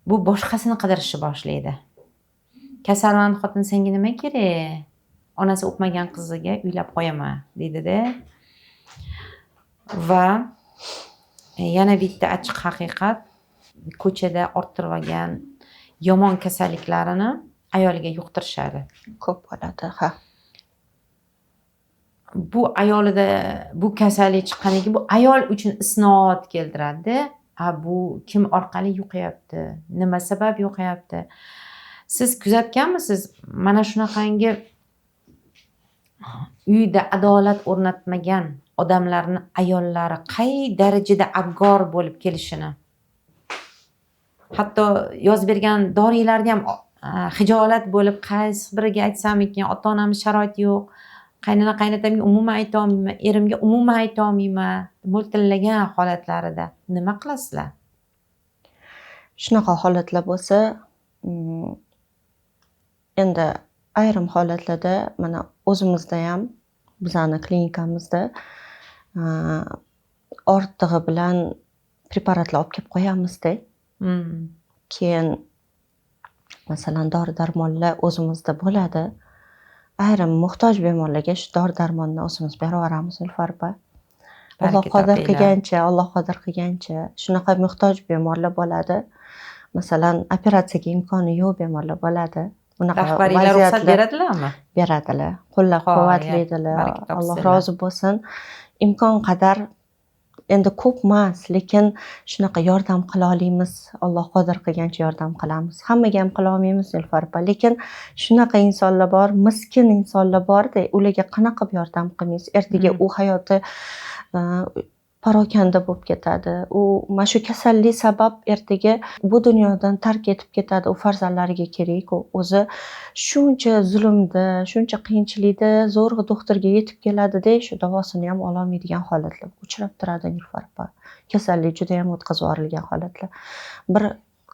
Bu boshqasini qidirishni boshlaydi. Kasalvand xotin senga nima kerak? Onasi o'pmagan qiziga uylab qo'yaman, deydi-da. Va yana bitta achchiq haqiqat, ko'chada orttirib olgan yomon kasalliklarini ayoliga yuqtirishadi. Ko'p bo'ladi, ha. Bu ayolida bu kasallik chiqqanidan keyin bu ayol uchun isnot keltiradi. Bu kim orqali yuqyapti? Nima sabab yuqyapti? Siz kuzatganmisiz? Mana shunaqangi uyda adolat o'rnatmagan odamlarni ayollari qay darajada abgor bo'lib kelishini. Hatto yozib bergan doriylarni ham hijolat bo'lib, qaysi biriga aytsam ekan, ota-onamiz sharoit yo'q, qaynotamga umuman ayta olmayman, erimga umuman ayta olmayman, mo'ltillagan holatlarida nima qilasizlar? Shunaqa holatlar bo'lsa, endi ayrim holatlarda mana o'zimizda ham, bizani klinikamizda ortig'i bilan preparatlar olib kelib qo'yamizda. Keyin masalan dori-darmonlar o'zimizda bo'ladi. Ayrim muhtoj bemorlarga shu dori-darmonni o'zimiz berib yuboramiz, Nilufar opa. Alloh qodir qilgancha shunaqa muhtoj bemorlar bo'ladi. Masalan, operatsiyaga imkoni yo'q bemorlar bo'ladi. Bunaqa rahbariylar ruxsat beradilarmi? Beradilar. Qo'llab-quvvatlaydilar. Alloh rozi bo'lsin. Imkon qadar, endi ko'p emas, lekin shunaqa yordam qila olamiz. Alloh qodir qilgancha yordam qilamiz. Hammaga ham qila olmaymiz, Nilufar opa, lekin shunaqa insonlar bor, miskin insonlar borda, ularga qanaqa yordam qilmaysiz? Ertaga u hayoti parokanda bo'lib ketadi. U mana shu kasallik sabab ertaga bu dunyodan tark etib ketadi. U farzandlariga kerak-ku. O'zi shuncha zulmda, shuncha qiyinchilikda zo'rg'a doktorga yetib keladi-da, shu davosini ham ola olmaydigan holatlar uchrab turadi, Nilufar opa. Kasallik juda ham o'tkazib yuborilgan holatlar. Bir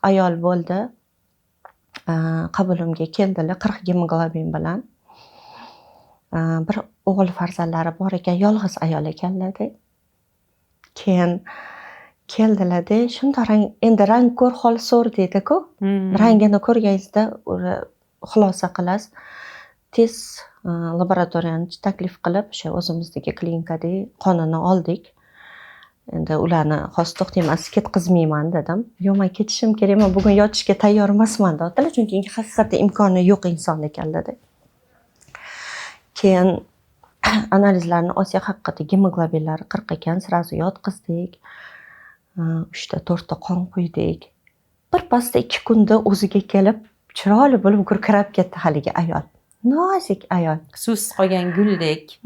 ayol bo'ldi, qabulimga keldilar 40 gemoglobin bilan. Bir o'g'il farzandlari bor ekan, yolg'iz ayol ekanlar-da. Keyin keldilar-da, shunda endi rang ko'r hol so'r deydi-ku. Rangini ko'rganingizda xulosa qilasiz. Tez laboratoriyani taklif qilib, o'sha o'zimizdagi klinikada qonini oldik. Endi ularni hozir to'xtayman, ketkazmayman dedim. Yo'q, men ketishim kerak, men bugun yotishga tayyor emasman dedilar, chunki haqiqatda imkoni yo'q inson ekanlar-da. Keyin analizlarni olsak, haqiqatda gemoglobinlari 40 ekan, sразу yotqizdik. 3-4 ta qon quydik. Birpasda 2 kunda o'ziga kelib, chiroyli bo'lib gurkirab ketdi haligi ayol. Nozik ayol. Suvsiz qolgan guldek.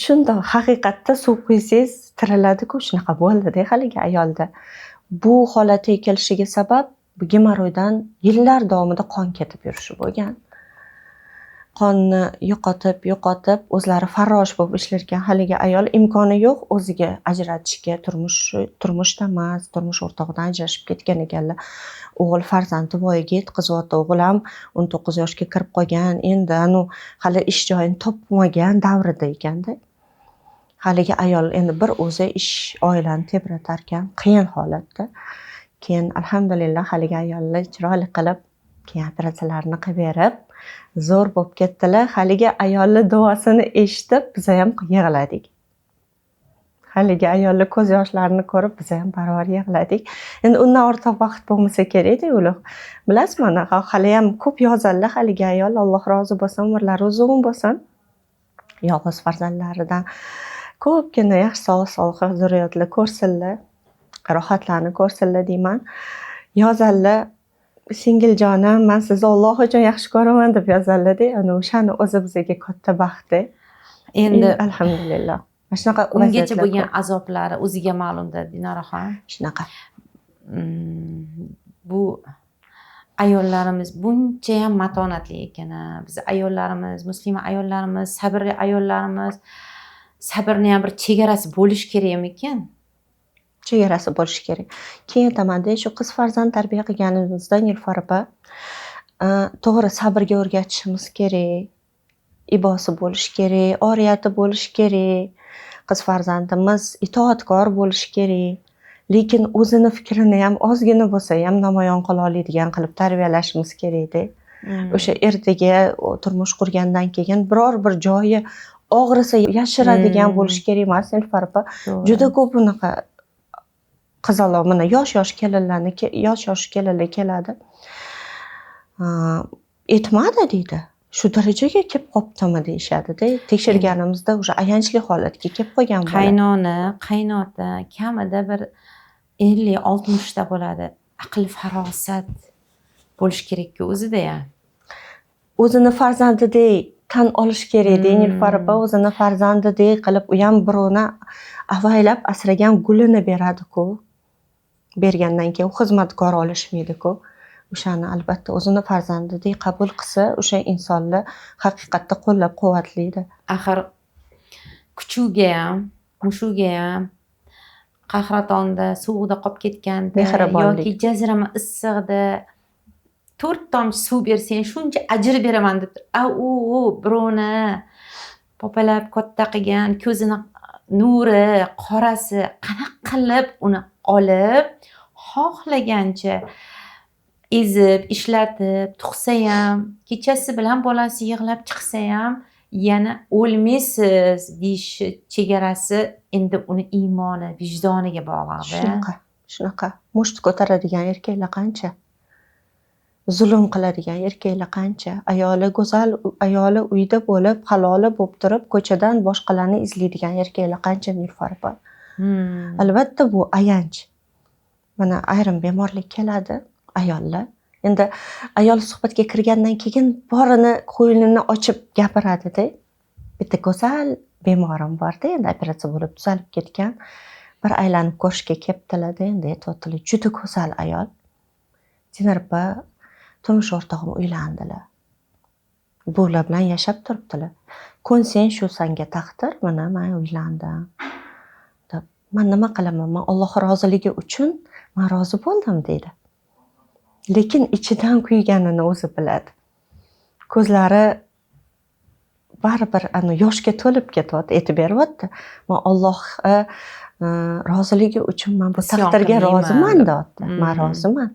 Shunda haqiqatda suv quysangiz tiriladi-ku, shunaqa bo'ldi-da haligi ayolda. Bu holatga kelishiga sabab bu gemoroydan yillar davomida qon ketib yurishi bo'lgan. qonni yo'qotib o'zlari farrosh bo'lib ishlarkan haligi ayol imkoni yo'q o'ziga ajratishga, turmushda emas, turmush o'rtog'idan ajrashib ketgan ekanlar. O'g'il farzandi voyaga yetkazayapti, o'g'il ham 19 yoshga kirib qolgan, endi hali ish joyini topmagan davrida ekanda. Haligi ayol endi bir o'zi ish oilani tebratarkan, qiyin holatda. Keyin alhamdulillah haligi ayolni chiroyli qilib keyin operatsiyalarini qilib berib, zo'r bo'lib ketdilar. Haligi ayolni duosini eshitib, biz ham yig'ladik. Haligi ayolni ko'z yoshlarini ko'rib, biz ham barobar yig'ladik. Endi undan ortiq vaqt bo'lmasa kerak-da, ular. Bilasizmi, hali ham ko'p yozadilar haligi ayol, Alloh rozi bo'lsin, umrlari uzun bo'lsin. Yolg'iz farzandlaridan ko'pgina yaxshi sog'-sog'liq zurriyotlar ko'rsinlar, rohatlarni ko'rsinlar deyman. Yozadilar, singiljonim, men sizni Alloh uchun yaxshi ko'raman deb yozadilar-da. O'shani o'zi bizga katta baxt-da. Endi alhamdulillah. Shunaqa ungacha bo'lgan azoblari o'ziga ma'lumda, Dinoraxon. Shunaqa. Bu ayollarimiz buncha ham matonatli ekan. Biz ayollarimiz, muslima ayollarimiz, sabrli ayollarimiz, sabrni ham bir chegarasi bo'lish kerakmikan? Chegarasi bo'lishi kerak. Keyin aytamanda, shu qiz farzand tarbiya qilganimizda Nilufar opa, to'g'ri sabrga o'rgatishimiz kerak. Ibosi bo'lishi kerak, oriyati bo'lishi kerak. Qiz farzandimiz itoatkor bo'lishi kerak. Lekin o'zini fikrini ham ozgina bo'lsa ham namoyon qila oladigan qilib tarbiyalashimiz kerak-da. O'sha ertaga turmush qurgandan keyin biror bir joyi og'risa yashiradigan bo'lishi kerak emas, Nilufar opa. Juda ko'p bunaqa qizaloq, mana yosh kelinlar keladi. Etmadi deydi. Shu darajaga kelib qoptimi deyishadi-da. Tekshirganimizda o'sha ayanchli holatga kelib qolgan bola. Qaynona, qaynota kamida bir 50-60 ta bo'ladi. Aql farosat bo'lish kerak-ku o'zida ham. O'zini farzandidek tan olish kerak-da, Nilufar opa, o'zini farzandidek qilib, u ham birovni avaylab asragan gulini beradi-ku. Bergandan keyin u xizmatkor olishmaydi-ku. O'shani albatta o'zini farzandidek qabul qilsa, o'sha insonlar haqiqatda qo'llab-quvvatlaydi. Axir kuchuga ham, mushuga ham qahratonda, suvda qolib ketganda yoki jazirama issiqda 4 tomchi suv bersang, shuncha ajr beraman deb, birovni popalab katta qilgan, ko'zini nuri, qorasi qanaqa qilib uni olib, xohlagancha ezib, ishlatib, tug'sa ham, kechasi bilan bolasi yig'lab chiqsa ham, yana o'lmaysiz deyish chegarasi endi uni iymoni, vijdoniga bog'liq. Shunaqa. Musht ko'taradigan erkaklar qancha? Zulm qiladigan erkaklar qancha? Ayoli go'zal, ayoli uyda bo'lib, haloli bo'lib turib, ko'chadan boshqalarni izlaydigan erkaklar qancha, Nilufar opa? Albatta bu ayanch. Mana ayrim bemorlik keladi. Ayollar. Endi ayol suhbatga kirgandan keyin borini qo'ynini ochib gapiradi-da. Bitta go'zal bemorim bor-da, endi operatsiya bo'lib tuzalib ketgan. Bir aylanib ko'rishga kelibdilar-da, endi aytayotdilar, juda go'zal ayol. Dinar opa, turmush o'rtog'im uylandilar. Bular bilan yashab turibdilar. Ko'nsang shu senga taqdir, mana men uylandim. Deb, men nima qilaman? Men Alloh roziligi uchun men rozi bo'ldim dedi. Lekin ichidan kuyganini o'zi biladi. Ko'zlari baribir yoshga to'lib ketyapti, aytib beryapti. Men Alloh roziligi uchun men bu taqdirga roziman deyapti. Men roziman.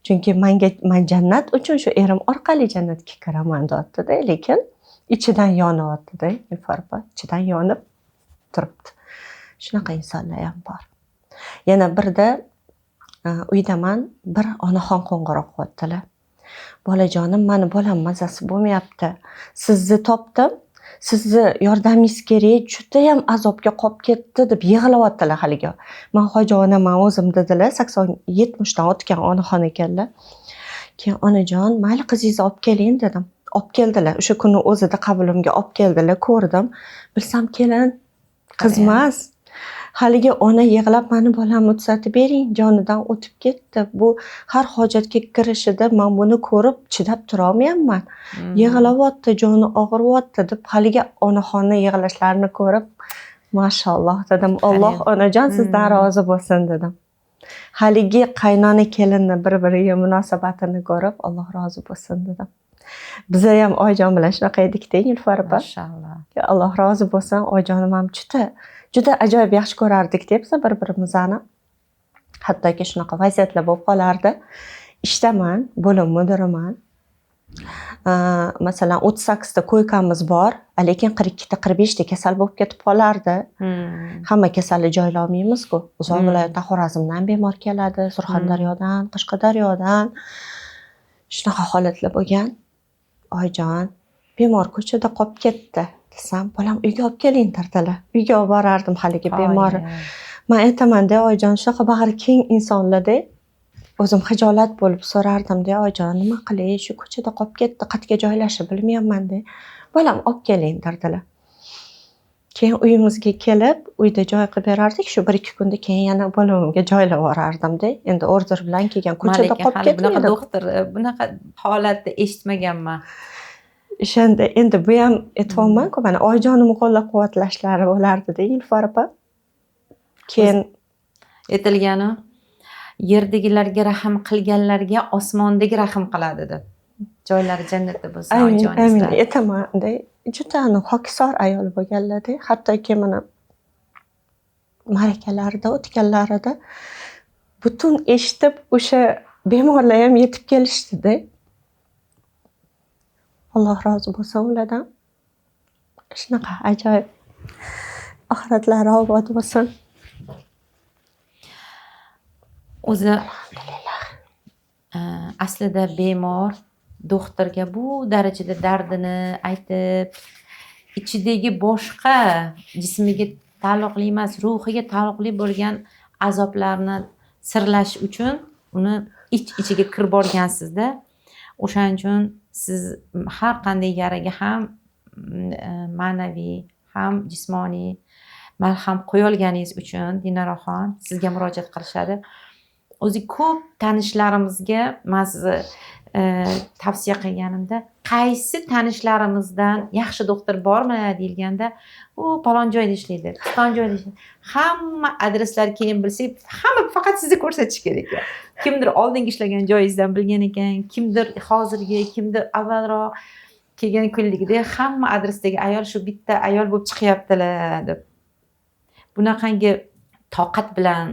Chunki men jannat uchun shu erim orqali jannatga kiraman deyapti-da, lekin ichidan yonyapti-da, Nilufar opa, ichidan yonib turibdi. Shunaqa insonlar ham bor. Yana birda uydaman, bir onaxon qo'ng'iroq qildilar. Bolajonim, meni bolam mazasi bo'lmayapti. Sizni topdim. Sizni yordamingiz kerak. Juda ham azobga qolib ketdi deb yig'layaptilar haliga. Men hoji onaman o'zim dedilar. 80-70 dan o'tgan onaxon ekanlar. Keyin onajon, mayli qizingizni olib keling dedim. Olib keldilar. O'sha kuni o'zida qabulimga olib keldilar, ko'rdim. Bilsam kelin qizmas. haligi ona yig'lab mani bolamni uzatib bering, jonidan o'tib ketdi. Bu har hojatga kirishida men buni ko'rib chidab turolmayapman. Yig'layapti, joni og'riyapti deb haligi onaxonni yig'lashlarini ko'rib, mashalloh dedim. Alloh onajon sizdan rozi bo'lsin dedim. Haligi qaynona kelinni bir-biriga munosabatini ko'rib, Alloh rozi bo'lsin dedim. Biz ham oyijon bilan shunaqa edikda, Nilufar opa. Mashalloh. Alloh rozi bo'lsin, oyijonim ham juda ajoyib yaxshi ko'rardik-da biz bir-birimizni. Hattoki shunaqa vaziyatlar bo'lib qolardi. Ishdaman, bo'lim mudiriman. Masalan, 38 ta ko'ykamiz bor, lekin 42 ta 45 ta kasal bo'lib ketib qolardi. Hamma kasalni joylolmaymiz-ku. Uzoq viloyatdan Xorazmdan bemor keladi, Surxondaryodan, Qashqadaryodan. Shunaqa holatlar bo'lgan. Oyijon, bemor ko'chada qolib ketdi desam, bolam uyga olib keling tartala. Uyga olib borardim haligi bemorni. Men aytaman-da, oyijon, shunaqa bag'ri keng insonlar-da. O'zim xijolat bo'lib so'rardim-da, oyijon, nima qilay, shu ko'chada qolib ketdi, qayerga joylashib bilmayapman-da. Bolam olib keling tartala. Keyin uyimizga kelib, uyda joy qilib berardik. Shu 1-2 kundan keyin yana bo'limimga joylab yuborardim-da. Endi order bilan kelgan ko'chada qolib ketmaydi. Bunaqa doktor, bunaqa holatni eshitmaganman. O'shanda endi bu ham aytibman-ku, mana oyijonimni qo'llab-quvvatlashlari bo'lardi-da, Nilufar opa. Keyin aytilgani, yerdagilarga rahm qilganlarga osmondagi rahm qiladi deb. Joylari jannatda bo'lsin oyijoningizlar. Amin, aytaman-da. Juda hokisor ayol bo'lganlar-da. Hattoki mana ma'rakalarda o'tganlarida butun eshitib o'sha bemorlar ham yetib kelishdi-da. Alloh rozi bo'lsin ulardan. Shunaqa ajoyib. Oxiratlari obod bo'lsin. O'zi aslida bemor doktorga bu darajada dardini aytib, ichidagi boshqa jismiga taalluqli emas, ruhiga taalluqli bo'lgan azoblarni sirlash uchun uni ichiga kirib borgansizda. O'shaning uchun siz har qanday yaraga ham ma'naviy, ham jismoniy malham qo'yolganingiz uchun Dinoraxon sizga murojaat qilishadi. O'zi ko'p tanishlarimizga men sizni tavsiya qilganimda, qaysi tanishlarimizdan yaxshi doktor bormi deyilganda, u palon joyda ishlaydi, piston joyda ishlaydi. Hamma adreslar keyin bilsak, hamma faqat sizni ko'rsatish kerak ekan. Kimdir oldingi ishlagan joyingizdan bilgan ekan, kimdir hozirgi, kimdir avvalroq kelgan kunligida hamma adresdagi ayol shu bitta ayol bo'lib chiqyaptilar deb. Bunaqangi toqat bilan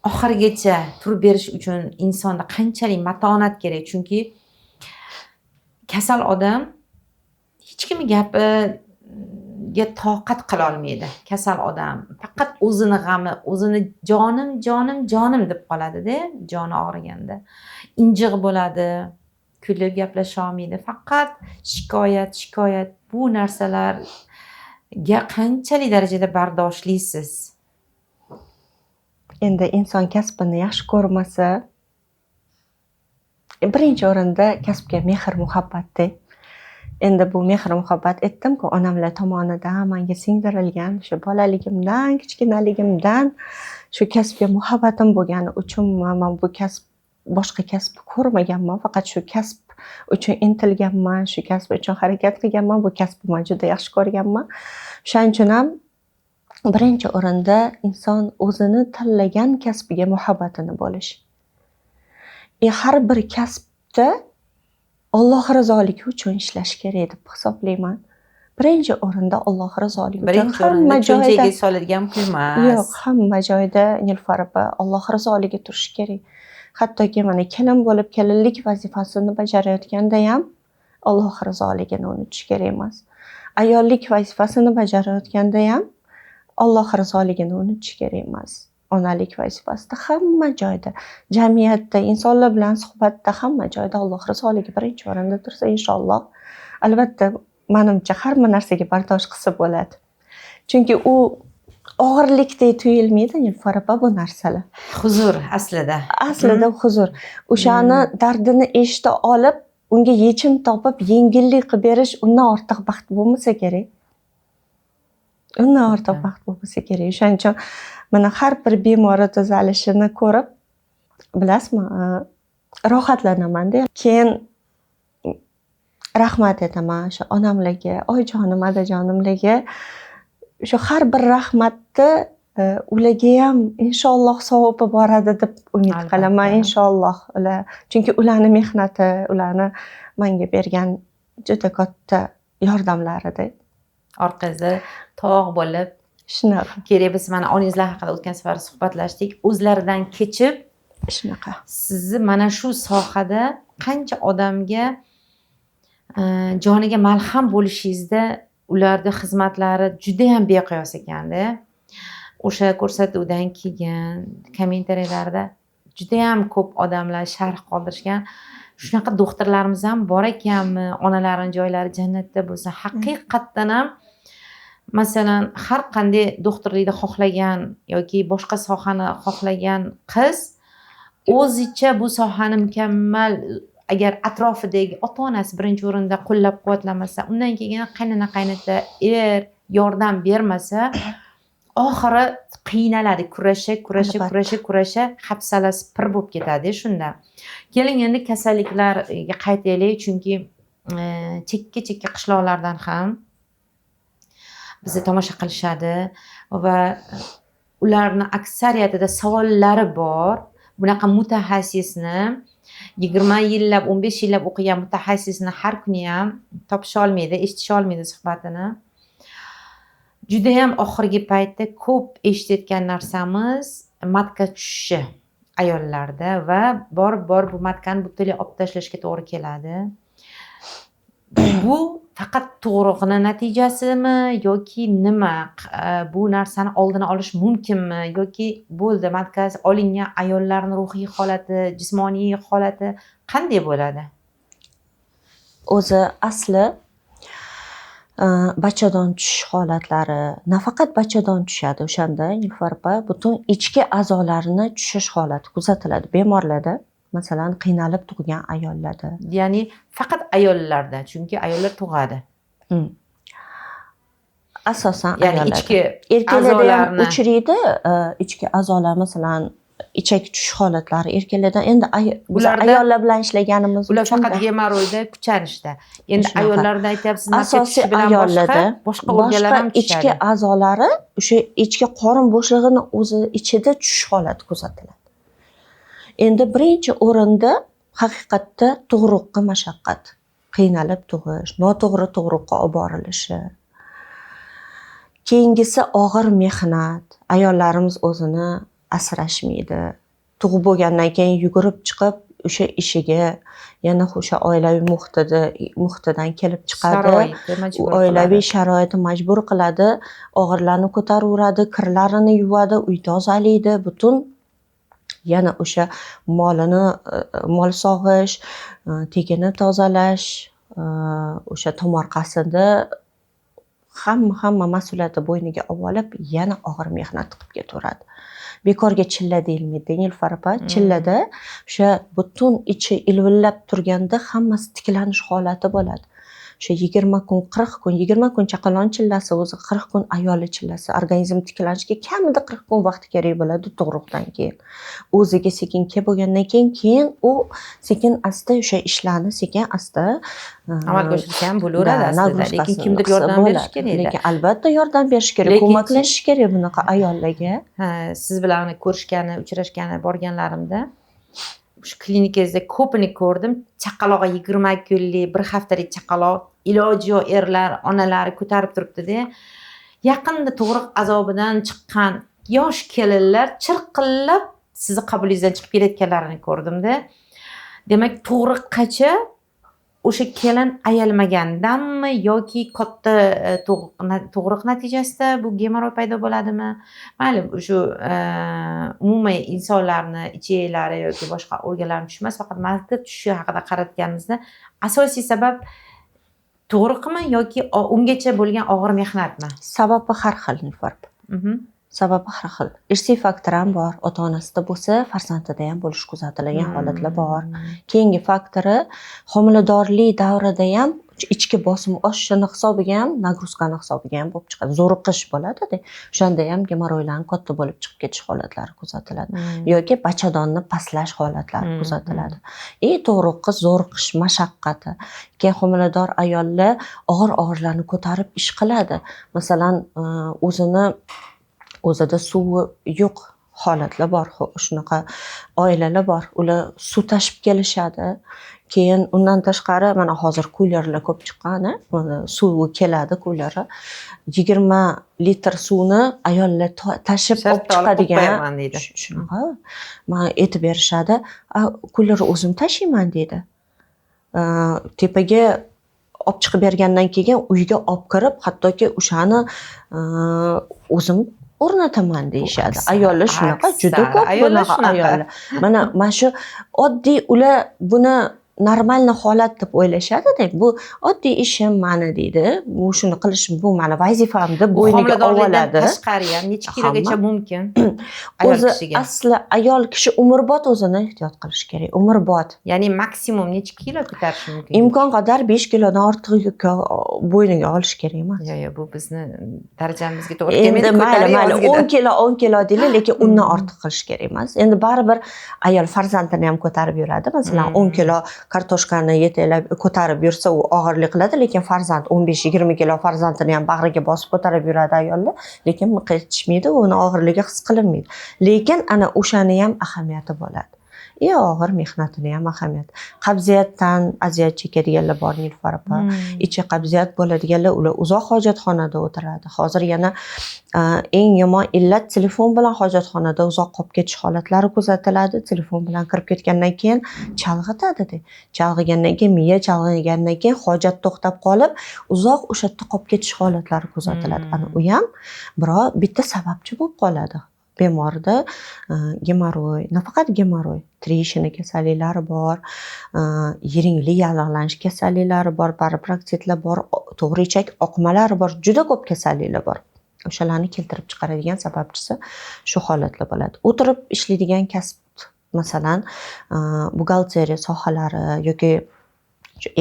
oxirigacha turib berish uchun insonda qanchalik matonat kerak. Chunki kasal odam hech kimning gapiga toqat qila olmaydi. Kasal odam faqat o'zini g'ami, o'zini jonim deb qoladi-da, joni og'riganda. Injiq bo'ladi, kulib gaplasha olmaydi. Faqat shikoyat. Bu narsalarga qanchalik darajada bardoshlisiz? Endi inson kasbini yaxshi ko'rmasa, birinchi o'rinda kasbga mehr muhabbatda. Endi bu mehr muhabbat aytdim-ku, onamlar tomonidan menga singdirilgan, shu bolaligimdan, kichkinaligimdan shu kasbga muhabbatim bo'lgani uchun men bu boshqa kasb ko'rmaganman, faqat shu kasb uchun intilganman, shu kasb uchun harakat qilganman, bu kasbni men juda yaxshi ko'rganman. Shuning uchun ham birinchi o'rinda inson o'zini tanlagan kasbiga muhabbatini bo'lish. Har bir kasbda Alloh rizoligi uchun ishlash kerak deb hisoblayman. Birinchi o'rinda Alloh rizoligi uchun. Birinchi o'rinda cho'ntagiga soladigan pul emas. Yo'q, hamma joyda Nilufar opa Alloh rizoligi turish kerak. Hattoki mana kelin bo'lib kelinlik vazifasini bajarayotganda ham Alloh rizoligini unutish kerak emas. Ayollik vazifasini bajarayotganda ham Alloh rizoligini unutish kerak emas. Onalik vazifasida hamma joyda, jamiyatda, insonlar bilan suhbatda hamma joyda Alloh rizoligi birinchi o'rinda tursa, inshaalloh, albatta, menimcha hamma narsaga bardosh qilsa bo'ladi. Chunki u og'irlikdek tuyulmaydi, Nilufar opa, bu narsalar. Huzur aslida. Aslida huzur. O'shani dardini eshita olib, unga yechim topib, yengillik qilib berish undan ortiq baxt bo'lmasa kerak. undan ortiq vaqt bo'lmasa kerak. O'shaning uchun mana har bir bemorni tuzalishini ko'rib, bilasizmi, rohatlanaman-da. Keyin rahmat aytaman o'sha onamlarga, oyijonim, adajonimlarga. Shu har bir rahmatni ularga ham inshaalloh savobi boradi deb umid Albatta. qilaman. Inshaalloh ular, chunki ularning mehnati, ularni menga bergan juda katta yordamlarida. Orqangizda tog' bo'lib, Shunaqa, kerak biz mana onangizlar haqida o'tgan safar suhbatlashdik. O'zlaridan kechib, shunaqa. sizni mana shu sohada qancha odamga joniga malham bo'lishingizda ularning xizmatlari juda ham beqiyos ekanda. O'sha ko'rsatuvdan keyin kommentariyalarda juda ham ko'p odamlar sharh qoldirishgan. Shunaqa doktorlarimiz ham bor ekanmi? Onalarining joylari jannatda bo'lsa. Haqiqatdan ham masalan har qanday doktorlikni xohlagan yoki boshqa sohani xohlagan qiz o'zicha bu sohani mukammal, agar atrofidagi ota-onasi birinchi o'rinda qo'llab-quvvatlamasa, undan keyin qaynona qaynota yordam bermasa, oxiri qiynaladi, kurasha, hafsalasi pir bo'lib ketadi shunda. Keling endi kasalliklarga qaytaylik, chunki chekka qishloqlardan ham bizni tomosha qilishadi va ularni aksariyatida savollari bor. Bunaqa mutaxassisni 20 yillab, 15 yillab o'qigan mutaxassisni har kuni ham topisha olmaydi, eshitisha olmaydi suhbatini. Juda ham oxirgi paytda ko'p eshitayotgan narsamiz matka tushishi ayollarda va borib bu matkani butunlay olib tashlashga to'g'ri keladi. Bu faqat tug'ruqning natijasimi yoki nima? Bu narsani oldini olish mumkinmi yoki bo'ldi matkasi olingan ayollarning ruhiy holati, jismoniy holati qanday bo'ladi? O'zi asli bachadon tushish holatlari, nafaqat bachadon tushadi, o'shanda Nilufar opa butun ichki a'zolarini tushish holati kuzatiladi bemorlarda. Masalan, qiynalib tug'gan ayollarda. Ya'ni faqat ayollarda, chunki ayollar tug'adi. Asosan Ya'ni ayollarda. ichki Erkaklarda ham a'zolarni- uchraydi, ichki a'zolar, masalan, ichak tushish holatlari erkaklarda. Endi biz Ularda- ayollar bilan ishlaganimiz ular uchun faqat gemoroyda kuchanishda. Endi Shunaqa. ayollarda aytyapsiz, matka asosiy tushishi bilan ayollarda boshqa organlar ham ichki tushadi. a'zolari o'sha ichki qorin bo'shlig'ini o'zi ichida tushish holati kuzatiladi. Endi birinchi o'rinda haqiqatda tug'ruqqa mashaqqat, qiynalib tug'ish, noto'g'ri tug'ruqqa olib borilishi. Keyingisi og'ir mehnat. Ayollarimiz o'zini asrashmaydi. Tug'ib bo'lgandan keyin yugurib chiqib o'sha ishiga, yana o'sha oilaviy muhitidan kelib chiqadi. Sharoiti majbur U oilaviy qiladi. sharoiti majbur qiladi, og'irlarni ko'taraveradi, kirlarini yuvadi, uy tozalaydi, butun yana o'sha mol sog'ish, tegini tozalash, o'sha tomorqasida hamma mas'uliyatni bo'yniga olib, yana og'ir mehnat qilib ketaveradi. Bekorga chilla deyilmaydi, Nilufar opa. Chillada o'sha butun ichi ilvillab turganda hammasi tiklanish holati bo'ladi. O'sha 20 kun, 20 kun chaqalon chillasi, o'zi 40 kun ayoli chillasi. Organizm tiklanishiga kamida 40 kun vaqt kerak bo'ladi tug'ruqdan keyin. O'ziga sekin kelib bo'lgandan keyin u sekin asta o'sha ishlarni sekin asta Amalga oshirsa ham bo'laveradi aslida, lekin kimdir qilsa yordam berish bo'ladi. kerak. Lekin albatta yordam berish kerak, Lekin- ko'maklashish kerak bunaqa ayollarga. Siz bilan ko'rishgani, uchrashgani borganlarimda shu klinikangizda ko'pini ko'rdim. Chaqalog'i 20 kunlik, bir haftalik chaqaloq, iloji yo'q erlar, onalari ko'tarib turibdi-da. Yaqinda tug'ruq azobidan chiqqan yosh kelinlar chirqillab sizni qabulingizdan chiqib kelayotganlarini ko'rdim-da. Demak, tug'ruqqacha o'sha kelin ayalmagandanmi yoki katta tug'ruq natijasida bu gemoroy paydo bo'ladimi? Mayli, shu umumiy insonlarni ichaklari yoki boshqa organlarni tushmas, faqat matka tushishi haqida qaratganimizda asosiy sabab tug'ruqmi yoki ungacha bo'lgan og'ir mehnatmi? Sababi har xil, Nilufar. Sababi har xil. Irsiy faktor ham bor. Ota-onasida bo'lsa, farzandida ham bo'lishi kuzatilgan holatlar bor. Keyingi faktori homiladorlik davrida ham ichki bosim oshishini hisobiga ham, nagruzkani hisobiga ham bo'lib chiqadi. Zo'riqish bo'ladi-da. O'shanda ham gemoroylarning katta bo'lib chiqib ketish holatlari kuzatiladi. Yoki bachadonni pastlash holatlari kuzatiladi. Tug'ruqqa zo'riqish mashaqqati. Keyin homilador ayollar og'ir-og'irlarni ko'tarib ish qiladi. Masalan, o'zida suvi yo'q holatlar bor. Shunaqa oilalar bor. Ular suv tashib kelishadi. Keyin undan tashqari mana hozir kulerlar ko'p chiqqan, suvi keladi kuleri. 20 litr suvni ayollar tashib olib chiqadigan. Shunaqa. Men aytib berishadi. Kulerni o'zim tashiyman deydi. Tepaga olib chiqib bergandan keyin uyga olib kirib, hattoki o'shani o'zim o'rnataman deyishadi. Ayollar shunaqa, juda ko'p bunaqa ayollar. Mana shu oddiy ular buni normalniy holat deb o'ylashadi-da. Bu oddiy ishim mani deydi. Bu shuni qilishim bu mani vazifam deb bo'yniga oladi. Tashqari ham necha kilogacha mumkin? O'zi asli ayol kishi umrbod o'zini ehtiyot qilish kerak. Umrbod. Ya'ni maksimum necha kilo ko'tarish mumkin? Imkon qadar 5 kilodan ortiq bo'yniga olish kerak emas. Yo'q, bu bizni darajamizga to'g'ri kelmaydi. Mayli, 10 kilo deylik, lekin undan ortiq qilish kerak emas. Endi baribir ayol farzandini ham ko'tarib yuradi. Masalan, 10 kilo kartoshkani yetaklab ko'tarib yursa, u og'irlik qiladi, lekin farzand 15-20 kilo farzandini ham bag'riga bosib ko'tarib yuradi ayollar, lekin miq etishmaydi, uni og'irligi his qilinmaydi. Lekin ana o'shani ham ahamiyati bo'ladi. Og'ir mehnatini ham ahamiyati. Qabziyatdan aziyat chekadiganlar bor, Nilufar opa. Ichi qabziyat bo'ladiganlar ular uzoq hojatxonada o'tiradi. Hozir yana eng yomon illat telefon bilan hojatxonada uzoq qolib ketish holatlari kuzatiladi. Telefon bilan kirib ketgandan keyin chalg'itadi. Chalg'igandan keyin miya chalg'igandan keyin hojat to'xtab qolib, uzoq o'sha yerda qolib ketish holatlari kuzatiladi. Ana u ham bitta sababchi bo'lib qoladi. Bemorda gemoroy, nafaqat gemoroy, trishina kasalliklari bor, yiringli yallig'lanish kasalliklari bor, paraproktitlar bor, to'g'ri ichak oqmalari bor, juda ko'p kasalliklar bor. O'shalarni keltirib chiqaradigan sababchisi shu holatlar bo'ladi. O'tirib ishlaydigan kasb, masalan, buxgalteriya sohalari yoki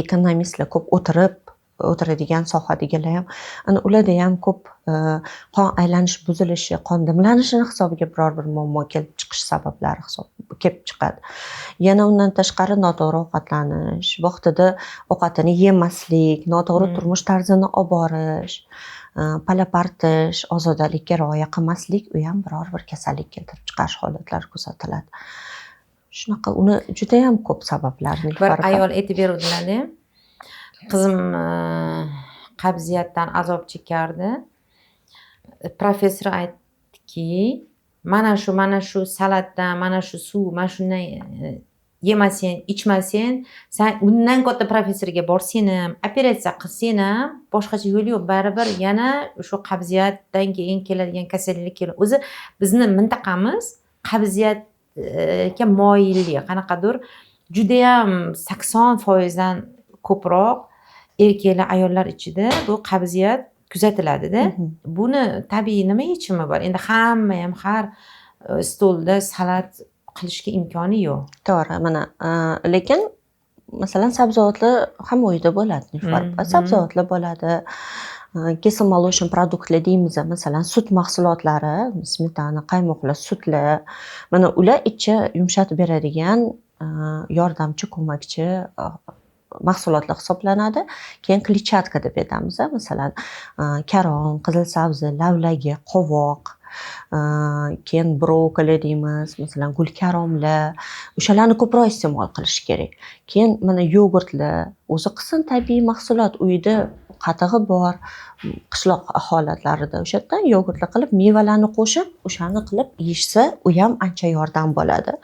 ekonomistlar ko'p o'tiradigan sohadagilar ham, ularda ham ko'p qon aylanish buzilishi, qon dimlanishini hisobiga biror bir muammo kelib chiqish sabablari kelib chiqadi. Yana undan tashqari noto'g'ri ovqatlanish, vaqtida ovqatini yemaslik, noto'g'ri turmush tarzini olib borish, palapartish, ozodalikka rioya qilmaslik, u ham biror bir kasallik keltirib chiqarish holatlari kuzatiladi. Shunaqa uni juda ham ko'p sabablarni. Bir ayol aytib beruvdilar-da. Qizim qabziyatdan azob chekardi. Professor aytdiki, mana shu salatdan, mana shu suv, mana shundan yemasang, ichmasang, sen undan katta professorga borsang ham, operatsiya qilsang ham, boshqacha yo'l yo'q. Baribir yana shu qabziyatdan keyin keladigan kasallik keladi. O'zi bizni mintaqamiz qabziyatga moyillik, qanaqadir juda ham 80% dan ko'proq erkaklar, ayollar ichida bu qabziyat kuzatiladi-da. Buni tabiiy nima yechimi bor? Endi hamma ham har stolda salat qilishga imkoni yo'q. To'g'ri, mana lekin masalan sabzavotlar hamma uyda bo'ladi. Sabzavotlar bo'ladi. Kesilmaloshim produktlar deymiz, masalan sut mahsulotlari, smetana, qaymoqlar, sutlar, mana ular ichni yumshatib beradigan yordamchi, ko'makchi mahsulotlar hisoblanadi. Keyin kletchatka deb aytamiz, masalan, karom, qizil sabzi, lavlagi, qovoq, keyin brokoli deymiz, masalan, gulkaromlar, o'shalarni ko'proq iste'mol qilish kerak. Keyin mana yogurtlar, o'zi qism tabiiy mahsulot, uyda qatig'i bor, qishloq holatlarida o'sha yerdan yogurtlar qilib, mevalarni qo'shib, o'shani qilib yeyishsa, u ham ancha yordam bo'ladi.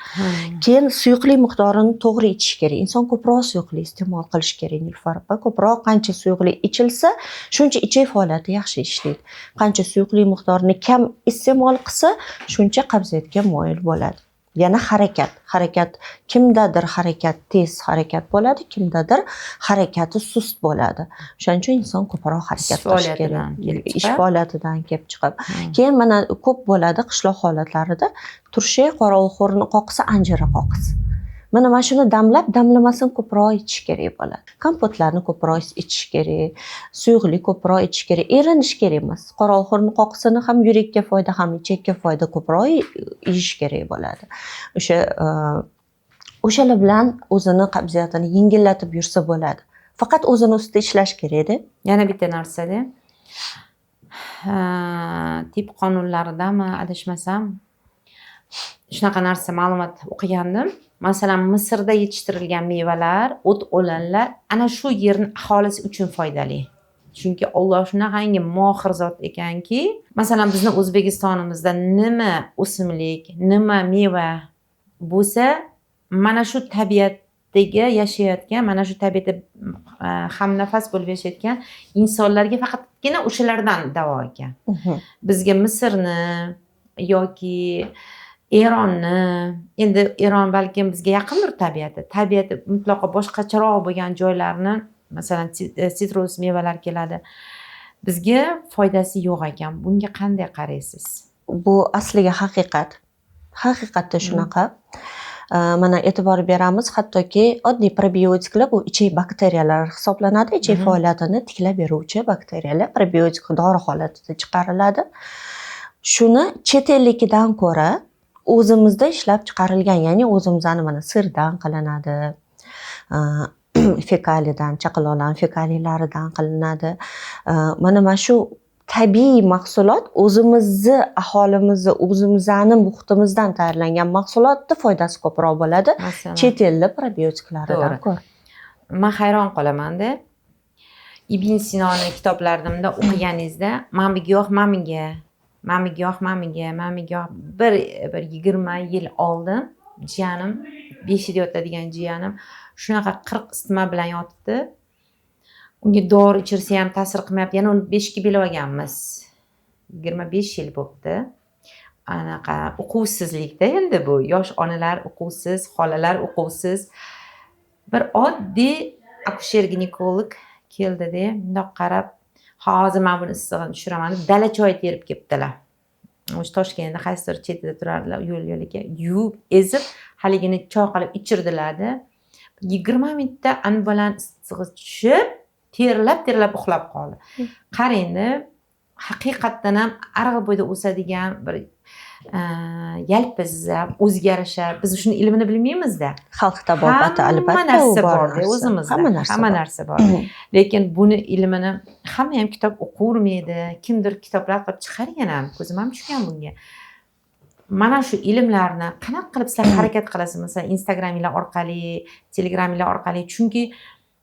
Keyin suyuqlik miqdorini to'g'ri ichish kerak. Inson ko'proq suyuqlik iste'mol qilish kerak, Nilufar opa. Ko'proq qancha suyuqlik ichilsa, shuncha ichak faoliyati yaxshi ishlaydi. Qancha suyuqlik miqdorini kam iste'mol qilsa, shuncha qabziyatga moyil bo'ladi. yana harakat kimdadir harakat tez harakat bo'ladi, kimdadir harakati sust bo'ladi. O'shaning uchun inson ko'proq harakat qilishi kerak. Ish faoliyatidan kelib chiqib. Keyin mana ko'p bo'ladi qishloq holatlarida turshak, qorovulxo'rni qoqsa, anjiri qoqis. Mana shuni damlamasini ko'proq ichish kerak bo'ladi. Kompotlarni ko'proq ichish kerak, suyuqli ko'proq ichish kerak, erinish kerak emas. Qorovulxo'rni qoqsini ham yurakka foyda, ham ichakka foyda ko'proq yeyish kerak bo'ladi. O'shalar bilan o'zini qabziyatini yengillatib yursa bo'ladi. Faqat o'zini ustida ishlash kerak-da. Yana bitta narsada tip qonunlaridami adashmasam shunaqa narsa ma'lumot o'qigandim. Masalan, Misrda yetishtirilgan mevalar, o't-o'lanlar ana shu yerning aholisi uchun foydali. Chunki Alloh shunaqangi mohir zot ekanki, masalan, bizning O'zbekistonimizda nima o'simlik, nima meva bo'lsa, mana shu tabiatdagi yashayotgan, mana shu tabiatda hamnafas bo'lib yashayotgan insonlarga faqatgina o'shalardan davo ekan. Bizga Misrni yoki Eronni, endi Eron balkim bizga yaqindir tabiati mutlaqo boshqacharoq bo'lgan joylarni, masalan, sitrus mevalar keladi. Bizga foydasi yo'q ekan. Bunga qanday qaraysiz? Bu asliga haqiqat. Haqiqatda shunaqa. Mana e'tibor beramiz, hattoki oddiy probiotiklar bu ichak bakteriyalar hisoblanadi. Ichak faoliyatini tiklab beruvchi bakteriyalar probiotik dori holatida chiqariladi. Shuni chet ellikidan ko'ra o'zimizda ishlab chiqarilgan, ya'ni o'zimizning mana sirdan qilinadi, fekalidan, chaqaloqlarning fekaliylaridan qilinadi. Mana shu tabiiy mahsulot o'zimizni aholimizni, o'zimizning muhitimizdan tayyorlangan mahsulotning foydasi ko'proq bo'ladi. Chet ellik probiotiklaridan ko'ra. Men hayron qolaman-da. Ibn Sinoni kitoblarimda o'qiganingizda, mana bu giyoh bir 20 yil oldin jiyanim, 5 yil yotadigan jiyanim shunaqa 40 isitma bilan yotibdi. Unga dori ichirsa ham ta'sir qilmayapti. Yana uni 5 ga belib olganmiz. 25 yil bo'libdi. Anaqa uquvsizlikda endi bu yosh onalar uquvsiz, xolalar uquvsiz. Bir oddiy akusher ginekolog keldida, bundoq qarab, hozir men buni issig'ini tushiraman deb dala choy terib kelibdilar. O'sha Toshkentda qaysidir chetida turardilar, yo'l-yo'lga yuvib, ezib, haligini choy qilib ichirdilar-da. 20 minutda an bilan issig'i tushib, terlab uxlab qoldi. Qarangda, haqiqatdan ham arg'i bo'yda o'sadigan bir yalpizlar, o'zgarishlar, biz shuni ilmini bilmaymiz-da. Xalq tabobati albatta hamma narsa bor-da o'zimizda. Hamma narsa bor. Lekin buni ilmini hamma ham kitob o'qirmaydi. Kimdir kitoblar qilib chiqargan ham, ko'zim ham tushgan bunga. Mana shu ilmlarni qanaqa qilib sizlar harakat qilasiz? Masalan, Instagraminglar orqali, Telegraminglar orqali, chunki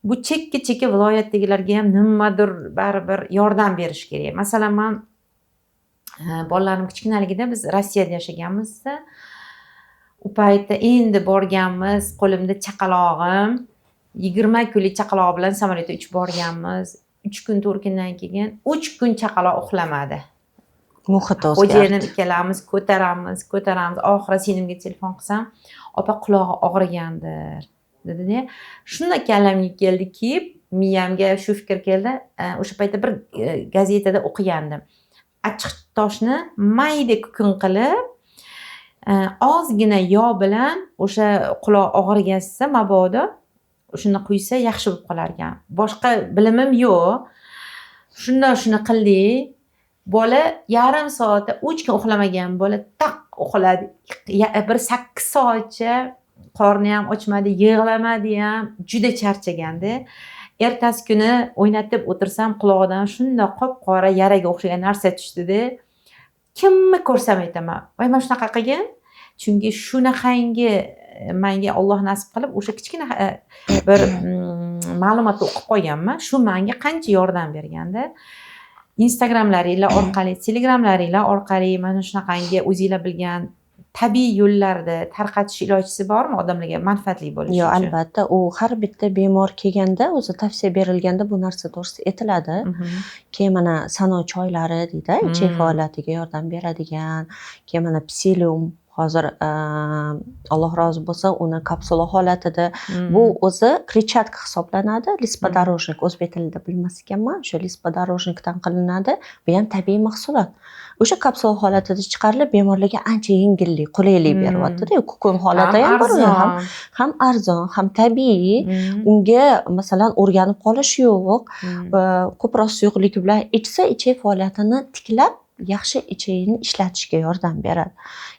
bu chekka viloyatdagilarga ham nimadir baribir yordam berish kerak. Masalan, men bolalarim kichkinaligida biz Rossiyada yashaganmizda, u paytda endi borganmiz, qo'limda chaqalog'im, 20 kunlik chaqaloq bilan samolyotda uchib borganmiz. 3 kun, 4 kundan keyin 3 kun chaqaloq uxlamadi. Muhit o'zgardi. Xo'jayinim ikkalamiz ko'taramiz. Oxiri sinimga telefon qilsam, opa qulog'i og'rigandir dedi-da. Shunda kallamga keldiki, miyamga shu fikr keldi. O'sha paytda bir gazetada o'qigandim. Achchiq toshni mayda kukun qilib, ozgina yog' bilan o'sha quloq og'rigasa mabodo shuni quysa yaxshi bo'lib qolar ekan. Boshqa bilimim yo'q. Shuni qildik. Bola yarim soatda 3 kun uxlamagan bola taq uxladi. Bir 8 soatcha qorni ham ochmadi, yig'lamadi ham, juda charchaganda. Ertasi kuni o'ynatib o'tirsam, quloqidan shunday qop-qora yaraga o'xshagan narsa tushdi-da. Kimni ko'rsam aytaman, "Voy, men shunaqa qilgan." Chunki shunaqangi menga Alloh nasib qilib o'sha kichkina bir ma'lumotni o'qib qo'yganman. Shu menga qancha yordam berganda. Instagramlaringlar orqali, Telegramlaringlar orqali mana shunaqangi o'zingizlar bilgan tabiiy yo'llarda tarqatish ilojisi bormi odamlarga manfaatli bo'lishi uchun? Yo'q, albatta, u har bitta bemor kelganda, o'zi tavsiya berilganda bu narsa to'g'risida aytiladi. Keyin mana sano choylari deydi, ichak faoliyatiga yordam beradigan, keyin mana psilium hozir Alloh rozi bo'lsin, uni kapsula holatida bu o'zi kletchatka hisoblanadi. Lispodорожник o'zbek tilida bilmas ekanman. O'sha lispodорожникdan qilinadi. Bu ham tabiiy mahsulot. O'sha kapsula holatida chiqarilib, bemorlarga ancha yengillik, qulaylik beryapti-da. Kukun holati ham bor, ham arzon, ham tabiiy. Unga masalan o'rganib qolish yo'q. Ko'proq suyuqlik bilan ichsa, ichak faoliyatini tiklab, yaxshi ichakni ishlatishga yordam beradi.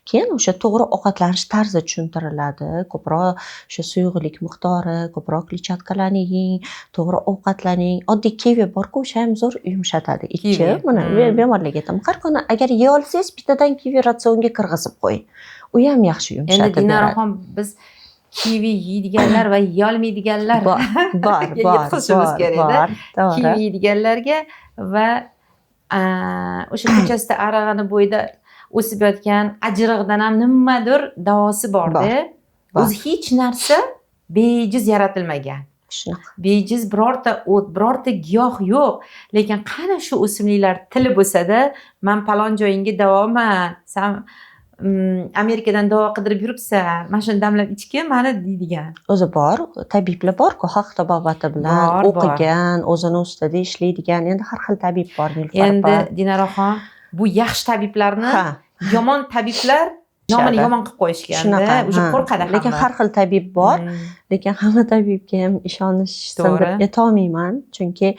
Keyin o'sha to'g'ri ovqatlanish tarzi tushuntiriladi. Ko'proq o'sha suyuqlik miqdori, ko'proq kletchatkalarni yeng, to'g'ri ovqatlaning. Oddiy kivi bor-ku, o'sha ham zo'r yumshatadi. Mana bemorlarga aytaman, har kuni agar yeya olsangiz, bittadan kivi ratsionga kirgizib qo'ying. U ham yaxshi yumshatib beradi. Endi Dinoraxon, biz kivi yeydiganlar va yeyolmaydiganlar bor. Yetkazishimiz kerak-da. Kivi yeydiganlarga va o'sha ko'chasida arag'ani bo'yida o'sib yotgan ajriqdan ham nimadir davosi borda. O'zi hech narsa bejiz yaratilmagan. Shunaqa. Bejiz birorta o't, birorta giyoh yo'q. Lekin qani shu o'simliklar tili bo'lsa-da, men palon joyingga davoman, sen Amerikadan davo qidirib yuribsan, mana shuni damlab ichgin, mana deydigan. O'zi bor, tabiblar bor-ku, xalq tabobati bilan o'qigan, o'zini ustida ishlaydigan. Endi har xil tabib bor. Endi Dinoraxon, bu yaxshi tabiblarni yomon tabiblar nomini yomon qilib qo'yishganda, o'sha qo'rqadi hamma. Lekin har xil tabib bor, lekin hamma tabibga ham ishonish sindirib aytolmayman, chunki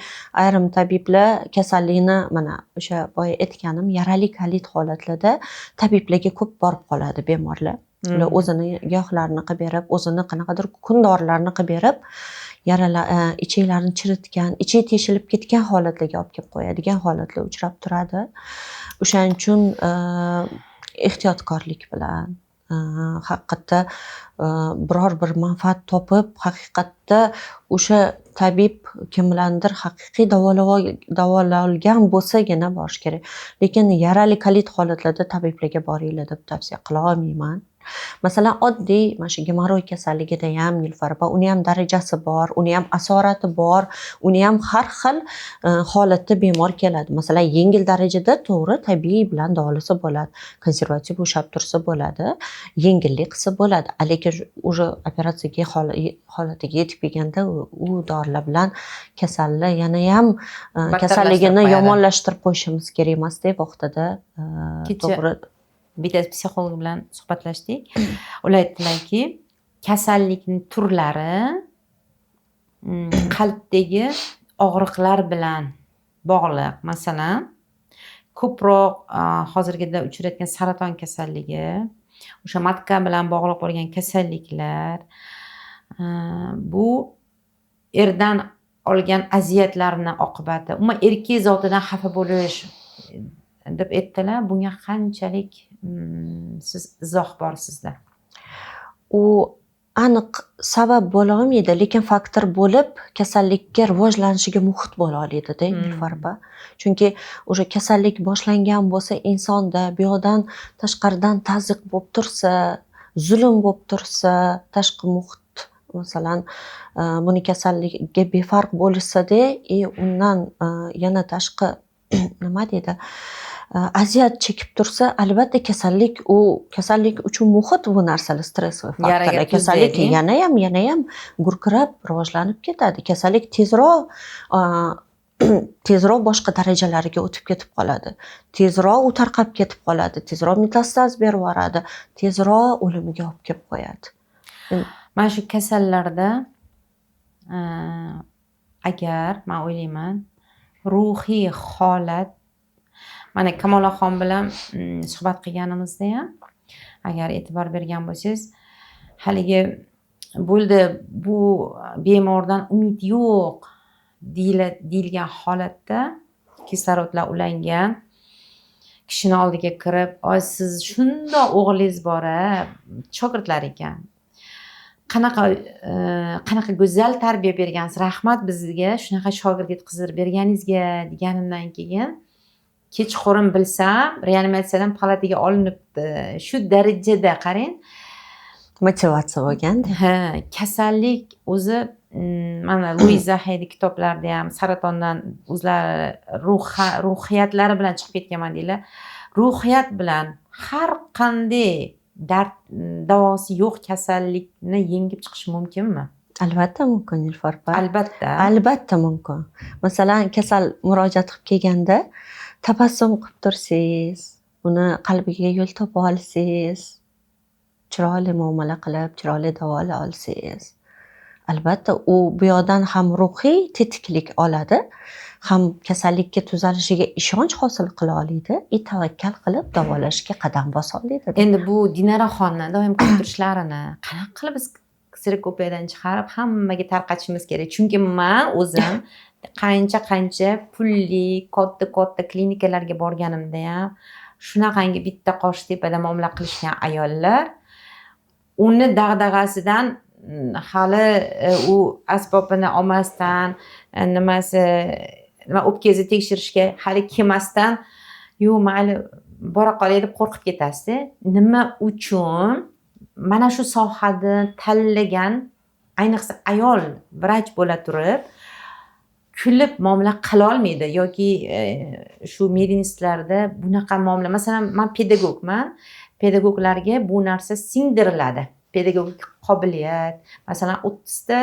ayrim tabiblar kasallikni, mana o'sha boya aytganim, yarali kolit holatlarda tabiblarga ko'p borib qoladi bemorlar. Ular o'zini giyohlarini qilib berib, o'zini qanaqadir kundorlarni qilib berib, ichaklarni chiritgan, ichak teshilib ketgan holatlarga olib kelib qo'yadigan holatlar uchrab turadi. O'shaning uchun ehtiyotkorlik bilan haqiqatda biror bir manfaat topib, haqiqatda o'sha tabib kimlardir haqiqiy davololgan bo'lsagina borish kerak. Lekin yarali kolit holatlarda tabiblarga boringlar deb tavsiya qila olmayman. Masalan, oddiy mana shu gemoroy kasalligida ham Nilufar opa, uni ham darajasi bor, uni ham asorati bor, uni ham har xil holatda bemor keladi. Masalan, yengil darajada to'g'ri tabiiy bilan davolasa bo'ladi, konservativ ushlab tursa bo'ladi, yengillik qilsa bo'ladi. Lekin o'sha operatsiyaga holatiga yetib kelganda u dorilar bilan kasallar yana ham kasalligini yomonlashtirib qo'yishimiz kerak emasda vaqtida. To'g'ri. Bitta psixolog bilan suhbatlashdik. Ular aytdilarki, kasallikning turlari qalbdagi og'riqlar bilan bog'liq. Masalan, ko'proq hozirgida uchrayotgan saraton kasalligi, o'sha matka bilan bog'liq bo'lgan kasalliklar, bu erdan olgan aziyatlarning oqibati. Umuman erkak zotidan xafa bo'lish deb aytdilar. Bunga qanchalik siz izoh bor sizda? U aniq sabab bo'la olmaydi, lekin faktor bo'lib kasallikka rivojlanishiga muhit bo'la oladi-da Nilufar opa. Chunki o'sha kasallik boshlangan bo'lsa, insonda bu yoqdan tashqaridan tazyiq bo'lib tursa, zulm bo'lib tursa, tashqi muhit masalan buni kasallikka befarq bo'lishsa-da, undan yana tashqi nima deydi? Aziyat chekib tursa, albatta kasallik uchun muhit bu narsalar stressli faktorlar. Kasallik yana ham gurkirab rivojlanib ketadi. Kasallik tezroq boshqa darajalariga o'tib ketib qoladi. Tezroq u tarqab ketib qoladi, tezroq metastaz berib yuboradi, tezroq o'limiga olib kelib qo'yadi. Mana shu kasallarda agar men o'ylayman, ruhiy holat, mana Kamolaxon bilan suhbat qilganimizda ham agar e'tibor bergan bo'lsangiz, haligi bo'ldi bu bemordan umid yo'q deyilgan holatda kislorodlar ulangan kishini oldiga kirib, "Oy, siz shundoq o'g'lingiz bor-a, shogirdlar ekan. Qanaqa go'zal tarbiya bergansiz. Rahmat bizga shunaqa shogird yetkazib berganingizga" deganimdan keyin kechqurun bilsam, reanimatsiyadan palataga olinibdi. Shu darajada qarang. Motivatsiya bo'lganda. Kasallik o'zi mana Luiza Haydi kitoblarida ham saratondan o'zlari ruhiyatlari bilan chiqib ketganman deylar. Ruhiyat bilan har qanday dard davosi yo'q kasallikni yengib chiqish mumkinmi? Albatta mumkin, Nilufar opa. Albatta. Albatta mumkin. Masalan, kasal murojaat qilib kelganda tabassum qilib tursangiz, uni qalbiga yo'l topa olsangiz, chiroyli muomala qilib, chiroyli davolay olsangiz, albatta u bu yoqdan ham ruhiy tetiklik oladi, ham kasallikka tuzalishiga ishonch hosil qila oladi, tavakkal qilib davolashga qadam bosa oladi. Endi bu Dinoraxonni doim kutib turishlarini qanaqa qilib biz kserokopiyadan chiqarib hammaga tarqatishimiz kerak. Chunki men o'zim qancha pulli katta klinikalarga borganimda ham shunaqangi bitta qosh tepada muomala qilishgan ayollar uni dag'dag'asidan hali u asbobini olmasdan nima o'pkangizni tekshirishga hali kelmasdan yo'q mayli bora qolay deb qo'rqib ketasiz. Nima uchun mana shu sohani tanlagan ayniqsa ayol vrach bo'la turib kulib muomala qila olmaydi yoki shu medinistlarda bunaqa muomala. Masalan, men pedagogman. Pedagoglarga bu narsa singdiriladi. Pedagogik qobiliyat. Masalan, 30 ta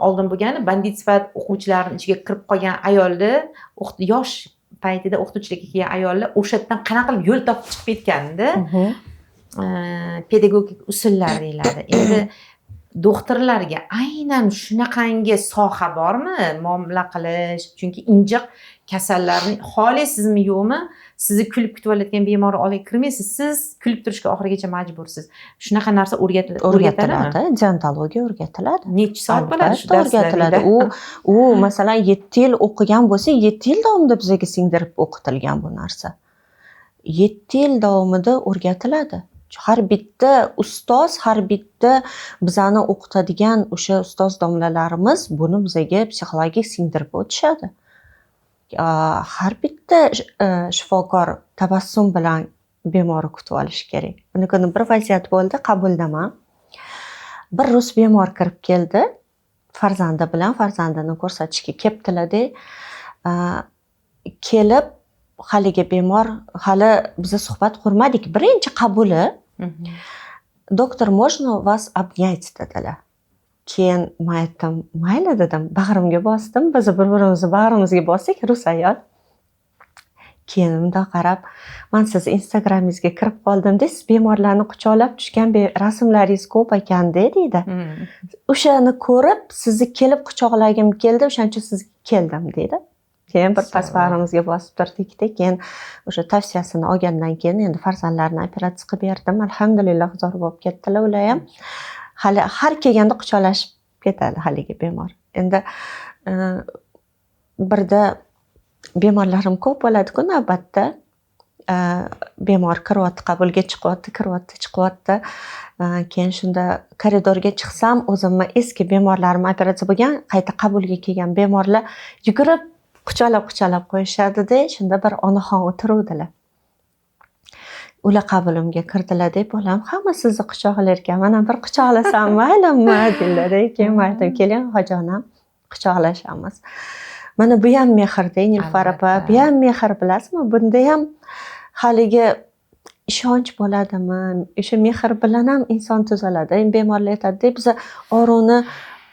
oldin bo'lgan bandit sifat o'quvchilarning ichiga kirib qolgan ayolni yosh paytida o'qituvchilikka kelgan ayollar o'shadan qanaqa qilib yo'l topib chiqib ketganda pedagogik usullar deyiladi. Endi doktorlarga aynan shunaqangi soha bormi muomala qilish? Chunki injiq kasallarni xohlaysizmi yo'qmi, sizni kulib kutib olayotgan bemorni oldiga kirmaysiz, siz kulib turishga oxirigacha majbursiz. Shunaqa narsa o'rgatiladi. Deontologiya o'rgatiladi. Necha soat bo'ladi shu o'rgatiladi. U masalan 7 yil o'qigan bo'lsa, 7 yil davomida bizga singdirib o'qitilgan bu narsa. 7 yil davomida o'rgatiladi. Har bitta ustoz, har bitta bizani o'qitadigan o'sha ustoz domlalarimiz buni bizga psixologik singdirib o'tishadi. Har bitta shifokor tabassum bilan bemorni kutib olishi kerak. Buni kuni bir vaziyat bo'ldi, qabuldaman. Bir rus bemor kirib keldi. Farzandi bilan farzandini ko'rsatishga kelibdilar-da. Kelib haligi bemor hali biz suhbat qurmadik. Birinchi qabuli doktor, можно вас обнять dedilar. Keyin men aytdim, mayli dedim, bag'rimga bosdim. Biz bir-birimizni bag'rimizga bosdik, rus ayol. Keyin unda qarab, men siz Instagramingizga kirib qoldim-da, siz bemorlarni quchoqlab tushgan rasmlaringiz ko'p ekan deydi. O'shani ko'rib, sizni kelib quchoqlagim keldi, o'shaning uchun sizga keldim deydi. Keyin bir pas bag'rimizga bosib turdik-da, keyin o'sha tavsiyasini olgandan keyin endi farzandlarini operatsiya qilib berdim. Alhamdulillah zo'r bo'lib ketdilar ular ham. Hali har kelganda quchoqlashib ketadi haligi bemor. Endi birda bemorlarim ko'p bo'ladi-ku navbatda. Bemor kiryapti, qabulga kiryapti, chiqyapti. Keyin shunda koridorga chiqsam, o'zimni eski bemorlarim operatsiya bo'lgan, qayta qabulga kelgan bemorlar yugurib quchoqlab qo'yishadi-da, shunda bir onaxon o'tiruvdilar. Ular qabulimga kirdilar deb, bolam hamma sizni quchoqlar ekan, mana bir quchoqlasam maylimi dedilar. Keyin aytdim, keling hojonam, quchoqlashamiz. Mana bu ham mehr-da, Nilufar opa, bu ham mehr, bilasizmi? Bunda ham haligi ishonch bo'ladimi? O'sha mehr bilan ham inson tuzaladi. Bemorlar aytadi, biz og'riqni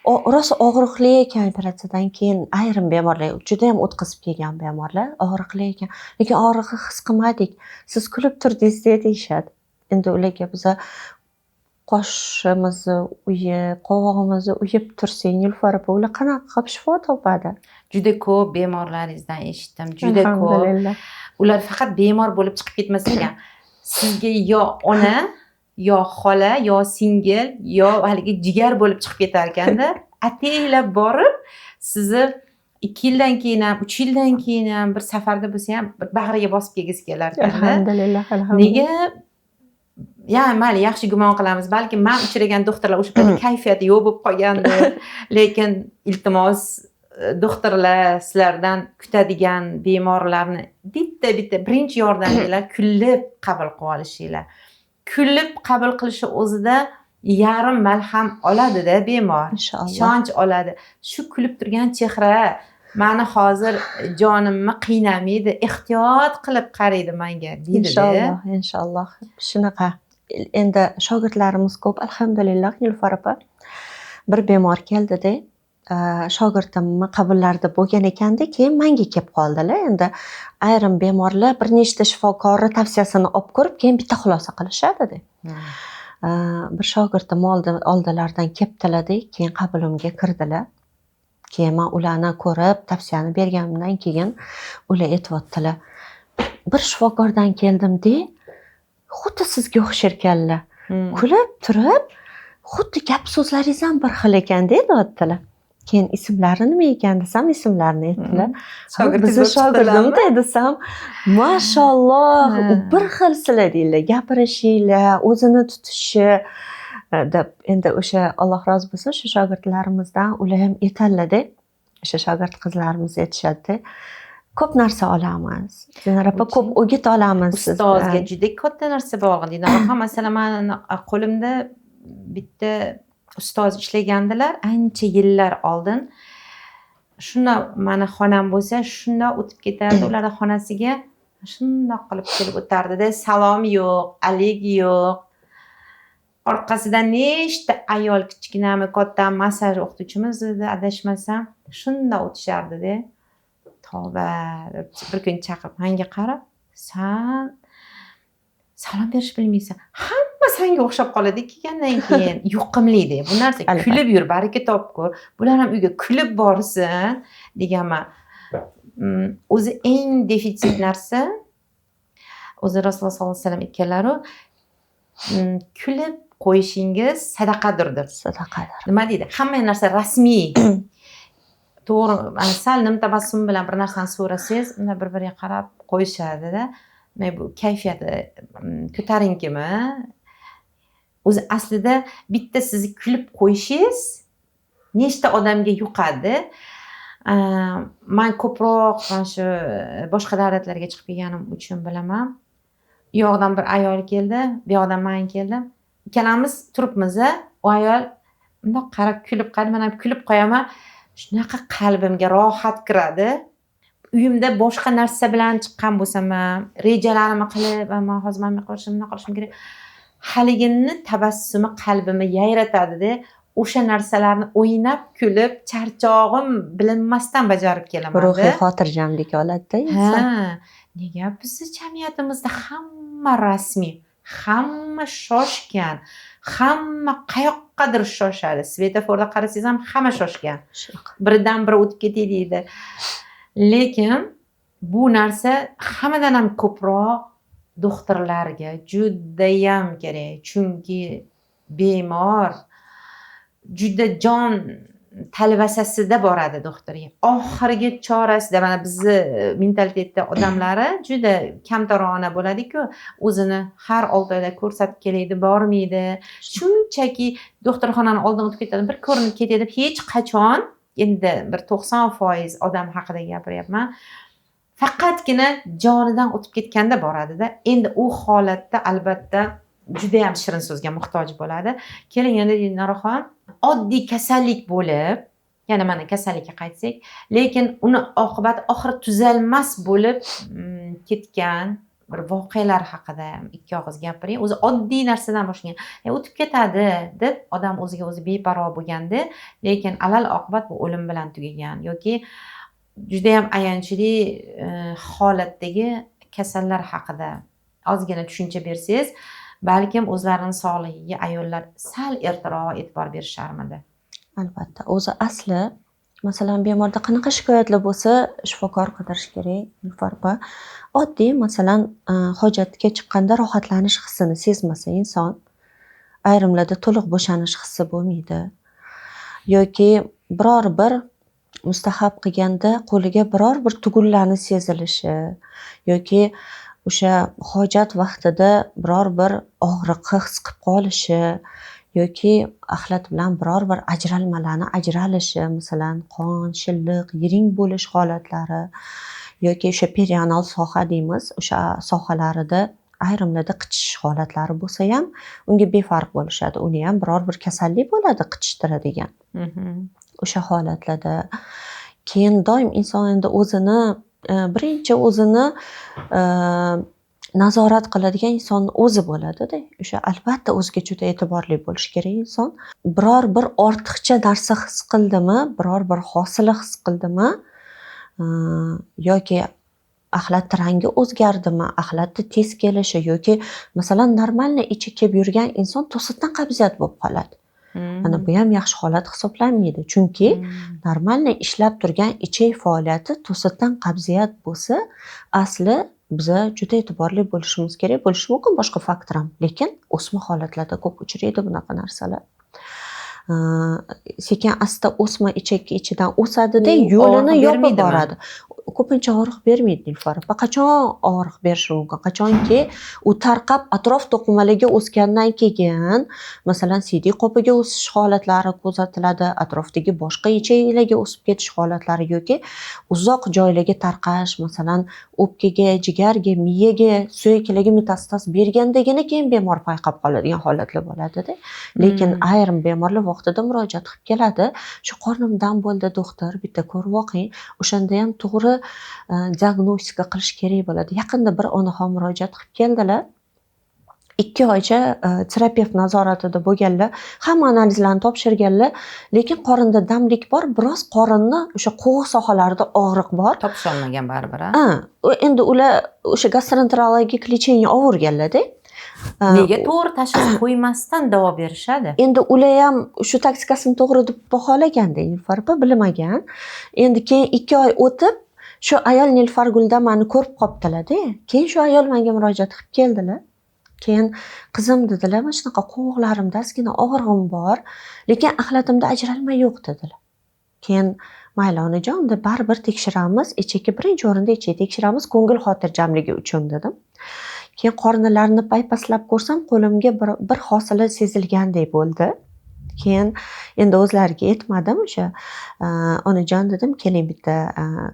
rosa og'riqli ekan operatsiyadan keyin ayrim bemorlar juda ham o'tkazib kelgan bemorlar og'riqli ekan, lekin og'riqni his qilmadik, siz kulib turdingiz deyishadi. Endi ularga biz qoshimizni uyib, qovog'imizni uyib tursak, Nilufar opa, ular qanaqa qilib shifo topadi? Juda ko'p bemorlaringizdan eshitdim, juda ko'p. Ular faqat bemor bo'lib chiqib ketmas ekan. Sizga yo ona, yo xola, yo singil, yo haligi jigar bo'lib chiqib ketar ekanda, ataylab borib sizni 2 yildan keyin ham, 3 yildan keyin ham bir safarda bo'lsa ham bir bag'riga bosib kelgisi kelar ekanda. Alhamdulillah. Nega? Mayli, yaxshi gumon qilamiz. Balki men uchragan doktorlar o'sha paytda kayfiyati yo'q bo'lib qolgandi. Lekin iltimos doktorlar sizlardan kutadigan bemorlarni bitta birinchi yordaminglar kulib qabul qilib olishinglar. Kulib qabul qilishi o'zida yarim malham oladi-da bemor. Inshaalloh. Ishonch oladi. Shu kulib turgan chehra meni hozir jonimni qiynamaydi, ehtiyot qilib qaraydi menga deydi-da. Inshaalloh. Shunaqa. endi shogirdlarimiz ko'p, alhamdulillah. Nilufar opa, bir bemor keldida, shogirdimni qabullarida bo'lgan ekanda, keyin menga kelib qoldilar. Endi ayrim bemorlar bir nechta shifokorni tavsiyasini olib ko'rib, keyin bitta xulosa qilishadi. Bir shogirdim oldilaridan kelibdilar, keyin qabulimga kirdilar. Keyin men ularni ko'rib, tavsiyani berganimdan keyin ular aytyaptilar, bir shifokordan keldim-da, xuddi sizga o'xshar ekanlar. Kulib turib, xuddi gap so'zlaringiz ham bir xil ekan deyaptilar. Keyin ismlari nima ekan desam, ismlarini aytdilar. Bizni shogirdimda desam, mashalloh, bir xil sizlar deydilar, gapirishinglar, o'zini tutishi deb. Endi o'sha Alloh rozi bo'lsin, shu shogirdlarimizdan ular ham aytadilar-da, o'sha shogird qizlarimiz aytishadi-da, ko'p narsa olamiz. Dinar opa, ko'p o'git olamiz sizdan. Ustozga juda katta narsa bog'liq. Dinar opa, masalan, meni qo'limda bitta ustoz ishlagandilar ancha yillar oldin. Shunda meni xonam bo'lsa, shunda o'tib ketardi, ularning xonasiga shundoq qilib kelib o'tardi-da, salom yo'q, alik yo'q. Orqasidan nechta ayol, kichkinami, katta massaj o'qituvchimiz edi, adashmasam, shunda o'tishardi-da. Tavba, bir kun chaqirib menga qarab, "Sen salom berish bilmaysan. Hamma senga o'xshab qoladi kelgandan keyin." Yuqimli-da. Bu narsa kulib yur, baraka topib ko'r. Bular ham uyga kulib borsin deganman. O'zi eng defitsit narsa, o'zi Rasululloh sollallohu alayhi vasallam aytganlar-ku, kulib qo'yishingiz sadaqadir deb. Sadaqadir. Nima deydi? Hamma narsa rasmiy. To'g'ri, sal nim tabassum bilan bir narsani so'rasangiz, unda bir-biriga qarab qo'yishadi-da. Bu kayfiyati ko'tarinkimi? O'zi aslida bitta sizni kulib qo'yishingiz nechta odamga yuqadi. Men ko'proq mana shu boshqa davlatlarga chiqib kelganim uchun bilaman. U yoqdan bir ayol keldi, bu yoqdan men keldim. Ikkalamiz turibmiz, u ayol bundoq qarab kulib qo'yadi, men ham kulib qo'yaman. Shunaqa qalbimga rohat kiradi. Uyimda boshqa narsa bilan chiqqan bo'lsam, rejalarimni qilib, men hozir mana bunday qilishim kerak. Haligini tabassumi qalbimni yayratadi-da, o'sha narsalarni o'ynab, kulib, charchog'im bilinmasdan bajarib kelaman. Ruhiy xotirjamlik oladi-da inson. Nega bizning jamiyatimizda hamma rasmiy, hamma shoshgan, hamma qayoqqadir shoshadi. Svetoforda qarasangiz ham hamma shoshgan. Biridan biri o'tib ketay deydi. Lekin bu narsa hammadan ham ko'proq doktorlarga juda ham kerak. Chunki bemor juda jon talvasasida boradi doktorga. Oxirgi chorasida, mana bizni mentalitetda odamlari juda kamtarona bo'ladi-ku, o'zini har 6 oyda ko'rsatib kelaydi, bormaydi. Shunchaki doktorxonaning oldidan o'tib ketadi, bir ko'rinib ketadi deb hech qachon, endi bir 90% odam haqida gapiryapman. Faqatgina jonidan o'tib ketganda boradi-da. Endi u holatda albatta juda ham shirin so'zga muhtoj bo'ladi. Keling endi Dinoraxon, oddiy kasallik bo'lib, yana mana kasallikka qaytsak, lekin uni oqibati oxiri tuzalmas bo'lib ketgan bir voqealar haqida ikki og'iz gapiring. O'zi oddiy narsadan boshlangan. O'tib ketadi deb odam o'ziga o'zi beparvo bo'lganda, lekin alal oqibat bu o'lim bilan tugagan yoki juda ham ayanchli holatdagi kasallar haqida ozgina tushuncha bersangiz, balkim o'zlarining sog'ligiga ayollar sal ertaroq e'tibor berisharmidi. Albatta, o'zi asli masalan bemorda qanaqa shikoyatlar bo'lsa shifokor qidirish kerak. Farqi oddiy, masalan, hojatga chiqqanda rohatlanish hissini sezmasa inson, ayrimlarda to'liq bo'shanish hissi bo'lmaydi. Yoki biror bir mustahab qilganda qo'liga biror bir tugunlarni sezilishi yoki o'sha hojat vaqtida biror bir og'riqni his qilib qolishi yoki axlat bilan biror bir ajralmalarni ajralishi, masalan, qon, shilliq, yiring bo'lish holatlari yoki o'sha perianal soha deymiz, o'sha sohalarida ayrimlarda qichish holatlari bo'lsa ham unga befarq bo'lishadi. Uni ham biror bir kasallik bo'ladi qichishtiradigan. O'sha holatlarda keyin doim inson endi o'zini birinchi o'zini nazorat qiladigan insonni o'zi bo'ladi-da. O'sha albatta o'ziga juda e'tiborli bo'lish kerak inson. Biror bir ortiqcha narsa his qildimi, biror bir hosila his qildimi, yoki axlatni rangi o'zgardimi, axlatni tez kelishi yoki masalan normalniy ichi kelib yurgan inson to'satdan qabziyat bo'lib qoladi. Mana bu ham yaxshi holat hisoblanmaydi. Chunki normalniy ishlab turgan ichak faoliyati to'satdan qabziyat bo'lsa, asli biza juda e'tiborli bo'lishimiz kerak. Bo'lishi mumkin boshqa faktor ham, lekin o'sma holatlarda ko'p uchraydi bunaqa narsalar. Sekin asta o'sma ichak ichidan o'sadi-da, yo'lini yopib boradi. Ko'pincha og'riq bermaydi Nilufar. Qachon og'riq berishi mumkin? Qachonki u tarqab atrof to'qimalariga o'sgandan keyin, masalan, CD qopiga o'sish holatlari kuzatiladi, atrofdagi boshqa ichaklarga o'sib ketish holatlari yoki uzoq joylarga tarqash, masalan, o'pkaga, jigarga, miyaga, suyaklarga metastaz bergandagina keyin bemor payqab qoladigan holatlar bo'ladi-da. Lekin ayrim bemorlar vaqtida murojaat qilib keladi. Shu qornimdan bo'ldi doktor, bitta ko'rib oqing. O'shanda ham to'g'ri diagnostika qilish kerak bo'ladi. Yaqinda bir onaxon murojaat qilib keldilar. 2 oycha terapevt nazoratida bo'lganlar, hamma analizlarni topshirganlar, lekin qorinda damlik bor, biroz qorinni o'sha qo'g'ir sohalarida og'riq bor. Topisholmagan baribir. Endi ular o'sha gastroenterologik lecheniya olganlar-da. Nega to'g'ri tashxis qo'ymasdan davo berishadi? Endi ular ham shu taktikasini to'g'ri deb baholaganda Nilufar bilmagan. Endi keyin 2 oy o'tib shu ayol Nilufar Guldamani ko'rib qopdilar-da. Keyin shu ayol menga murojaat qilib keldilar. Keyin qizim dedilar, "Mana shunaqa qo'g'larimda ozgina og'rig'im bor, lekin axlatimda ajralma yo'q" dedilar. Keyin mayli onajon, unda baribir tekshiramiz, ichakka birinchi o'rinda ichak tekshiramiz, ko'ngil xotirjamligi uchun dedim. Keyin qornilarini paypaslab ko'rsam, qo'limga bir hosila sezilgandek bo'ldi. Keyin endi o'zlariga aytmadim, o'sha onajon dedim, keling bitta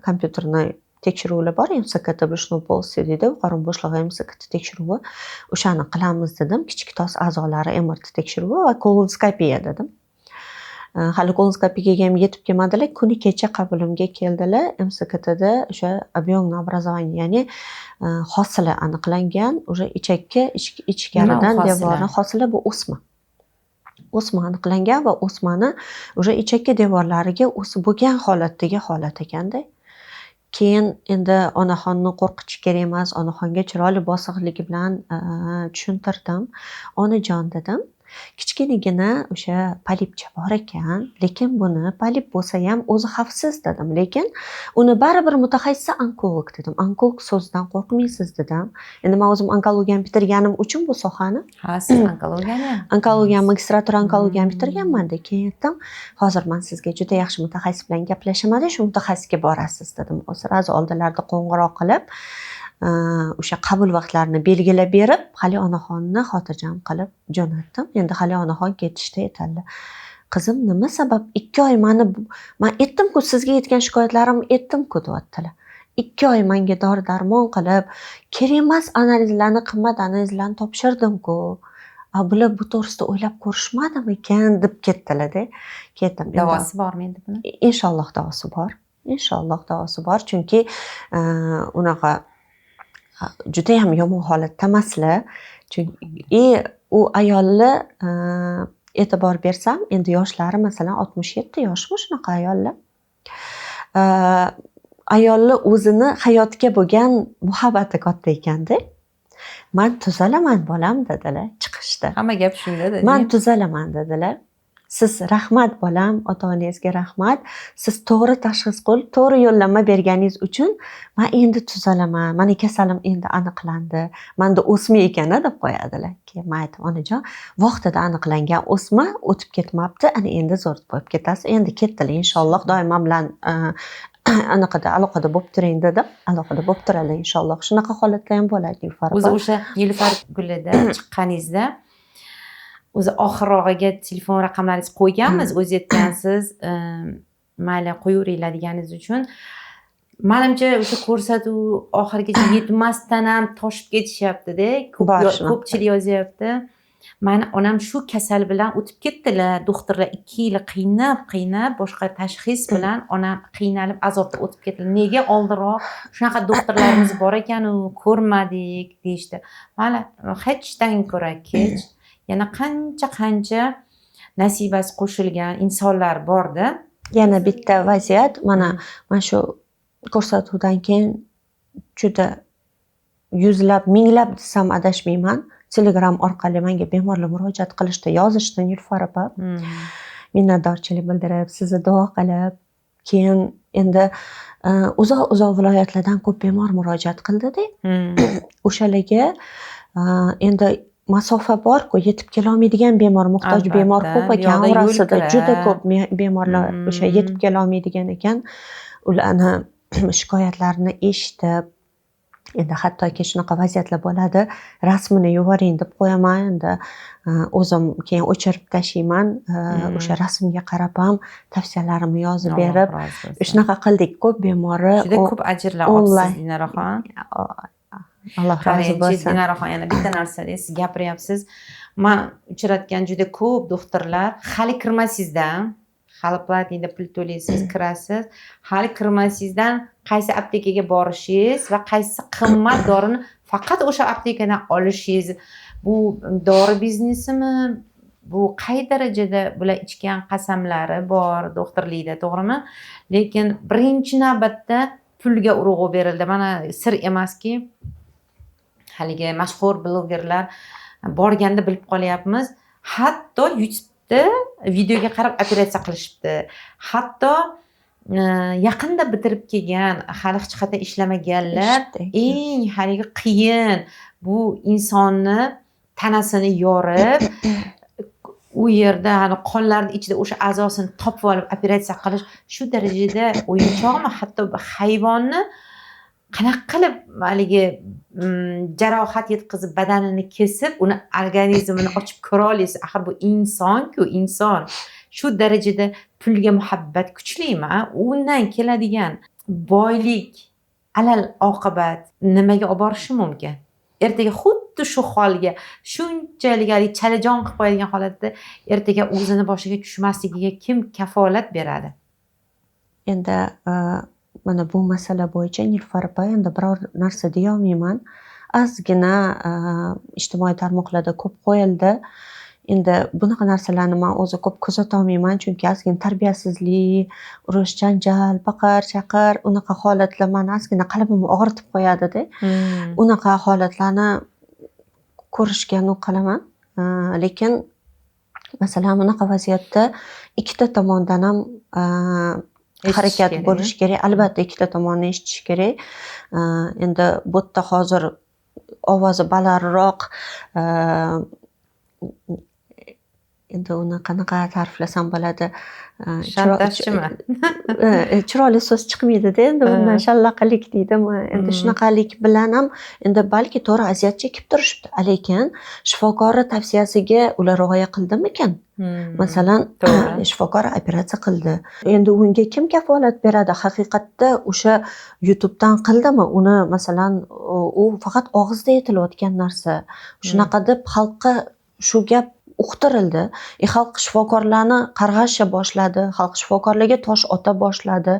kompyuterni tekshiruvlar bor, MSKT Brishnobolsi deydi, qorin bo'shlig'i MSKT tekshiruvi. O'shani qilamiz dedim, kichik tos a'zolari MRT tekshiruvi va kolonoskopiya dedim. Hali kolonoskopiyaga ham yetib kelmadilar, kuni kecha qabulimga keldilar. MSKTda o'sha объемное образование, ya'ni hosila aniqlangan, o'sha ichakka ichkaridan devorni hosila bu o'sma. O'sma aniqlangan va o'smani o'sha ichakka devorlariga o'sib bo'lgan holatdagi holat ekanda. Keyin endi onaxonni qo'rqitish kerak emas, onaxonga chiroyli bosiqligi bilan tushuntirdim. Onajon dedim, kichkinagina o'sha polipcha bor ekan, lekin buni polip bo'lsa ham o'zi xavfsiz dedim, lekin uni baribir mutaxassisi onkolog dedim. Onkolog so'zidan qo'rqmaysiz dedim. Endi men o'zim onkologiyani bitirganim uchun bu sohani. Ha, siz onkologiyani? Onkologiyani, magistratura onkologiyani bitirganman-da. Keyin aytdim, hozir men sizga juda yaxshi mutaxassis bilan gaplashaman, shu mutaxassisga borasiz dedim. Sirasi oldinlarda qo'ng'iroq qilib, o'sha qabul vaqtlarini belgilab berib, hali onaxonni xotirjam qilib jo'natdim. Endi hali onaxon ketishda aytadilar. Qizim, nima sabab 2 oy men aytdim-ku, sizga yetgan shikoyatlarimni aytdim-ku deyaptilar. 2 oy menga dori-darmon qilib, kerak emas analizlarni, qimmat analizlarni topshirdim-ku. Bular bu to'g'risida o'ylab ko'rishmadimikan deb ketdilar-da. Ketdim. Davosi bormi endi buni? Inshaalloh davosi bor. Inshaalloh davosi bor, chunki unaqa juda ham yomon holatda emaslar. Chunki u ayolni e'tibor bersam, endi yoshlari masalan 67 yoshmi shunaqa ayollar. Ayolni o'zini hayotga bo'lgan muhabbati katta ekanda. Men tuzalaman bolam dedilar chiqishda. Hamma gap shunda dedi. Men tuzalaman dedilar. Siz rahmat bolam, ota-onangizga rahmat. Siz to'g'ri tashxis qo'yib, to'g'ri yo'llanma berganingiz uchun men endi tuzalaman. Meni kasalim endi aniqlandi. Menda o'sma ekan deb qo'yadilar. Keyin men aytdim, onajon, vaqtida aniqlangan o'sma o'tib ketmabdi, ana endi zo'r bo'lib ketasiz. Endi ketdilar inshaalloh, doim men bilan aloqada bo'lib turing dedim. Aloqada bo'lib turadilar inshaalloh. Shunaqa holatlar ham bo'ladi Nilufar. O'zi o'sha Nilufar Gulida chiqqaningizda o'zi oxirrog'iga telefon raqamlaringizni qo'yganmiz, o'zi aytgansiz, mayli qo'yaveringlar deganingiz uchun. Menimcha o'sha ko'rsatuv oxirigacha yetmasdan ham toshib ketishyapti-da. Ko'pchilik yozyapti. mani onam shu kasal bilan o'tib ketdilar. Doktorlar 2 yil qiynab boshqa tashxis bilan onam qiynalib azobda o'tib ketdilar. Nega oldinroq shunaqa doktorlarimiz bor ekan-u, ko'rmadik deyishdi. Mana hechdan ko'ra kech yana qancha nasibasi qo'shilgan insonlar borda. Yana bitta vaziyat, mana shu ko'rsatuvdan keyin juda yuzlab, minglab desam adashmayman, Telegram orqali menga bemorlar murojaat qilishdi, yozishdi Nilufar opa. Minnatdorchilik bildirib, sizni duo qilib, keyin endi uzoq viloyatlardan ko'p bemor murojaat qildi-da. O'shalarga endi masofa bor-ku, yetib kelolmaydigan bemor, muhtoj bemor ko'p ekan, orasida juda ko'p bemorlar o'sha yetib kelolmaydigan ekan. Ularni shikoyatlarini eshitib, endi hattoki shunaqa vaziyatlar bo'ladi, rasmini yuboring deb qo'yaman, endi o'zim keyin o'chirib tashlayman, o'sha rasmga qarab ham tavsiyalarimni yozib berib, shunaqa qildik. Ko'p bemorlar juda ko'p ajrlar olibsiz Dinoraxon. Alloh rozi bo'lsin. Dinoraxon, yana bitta narsada siz gapiryapsiz. Men uchratgan juda ko'p doktorlar hali kirmasizdan, hali platinda pul to'laysiz, kirasiz, hali kirmasizdan qaysi aptekaga borishingiz va qaysi qimmat dorini faqat o'sha aptekadan olishingiz, bu dori biznesimi? Bu qay darajada bular ichgan qasamlari bor doktorlikda, to'g'rimi? Lekin birinchi navbatda pulga urg'u berildi. Mana sir emaski, haligi mashhur blogerlar borganda bilib qolyapmiz. Hatto YouTube'da videoga qarab operatsiya qilishibdi. Hatto yaqinda bitirib kelgan, hali hech qayerda ishlamaganlar, eng haligi qiyin bu insonni tanasini yorib, u yerda qonlarni ichida o'sha a'zosini topib olib operatsiya qilish shu darajada o'yinchoqmi? Hatto hayvonni qanaqa qilib haligi jarohat yetkazib badanini kesib, uni organizmini ochib ko'ra olasiz. Axir bu inson-ku, inson. Shu darajada pulga muhabbat kuchlimi? Undan keladigan boylik alal oqibat nimaga olib borishi mumkin? Ertaga xuddi shu holga, shunchalik chalajon qilib qo'yadigan holatda ertaga o'zini boshiga tushmasligiga kim kafolat beradi? Endi mana bu masala bo'yicha Nilufar opa endi biror narsa deya olmayman. Ozgina ijtimoiy tarmoqlarda ko'p qo'yildi. Endi bunaqa narsalarni men o'zi ko'p kuzata olmayman, chunki ozgina tarbiyasizlik, urush, janjal, baqir-chaqir, unaqa holatlar meni ozgina qalbimni og'ritib qo'yadi-da. Unaqa holatlarni ko'rishga qilaman. Lekin masalan bunaqa vaziyatda ikkita tomondan ham harakat bo'lish kerak. Albatta ikkita tomonni eshitish kerak. Endi bu yerda hozir ovozi balandroq, endi uni qanaqa ta'riflasam bo'ladi? Shantajchimi? Chiroyli so'z chiqmaydi-da, endi bundan shallaqalik deydimi? Endi shunaqalik bilan ham endi balki to'g'ri aziyat chekib turishibdi, lekin shifokori tavsiyasiga ular rioya qildimikan? Masalan, shifokor operatsiya qildi. Endi unga kim kafolat beradi? Haqiqatda o'sha YouTube'dan qildimi? Uni masalan u faqat og'izda aytilayotgan narsa. Shunaqa deb xalqqa shu gap uqtirildi. Xalq shifokorlarni qarg'asha boshladi, xalq shifokorlarga tosh ota boshladi.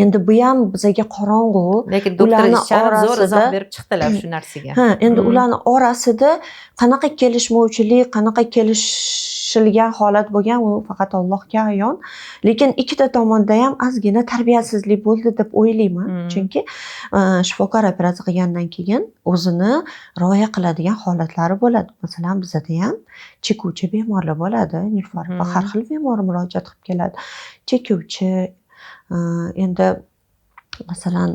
Endi bu ham bizga qorong'u. Lekin doktor zo'r izoh berib chiqdilar shu narsaga. Endi ularning orasida qanaqa kelishmovchilik, qanaqa kelishilgan holat bo'lgan, u faqat Allohga ayon. Lekin ikkita tomonda ham ozgina tarbiyasizlik bo'ldi deb o'ylayman. Chunki shifokor operatsiya qilgandan keyin o'zini rioya qiladigan holatlari bo'ladi. Masalan, bizda ham chekuvchi bemorlar bo'ladi. Nilufar opa har xil bemor murojaat qilib keladi. Chekuvchi, endi masalan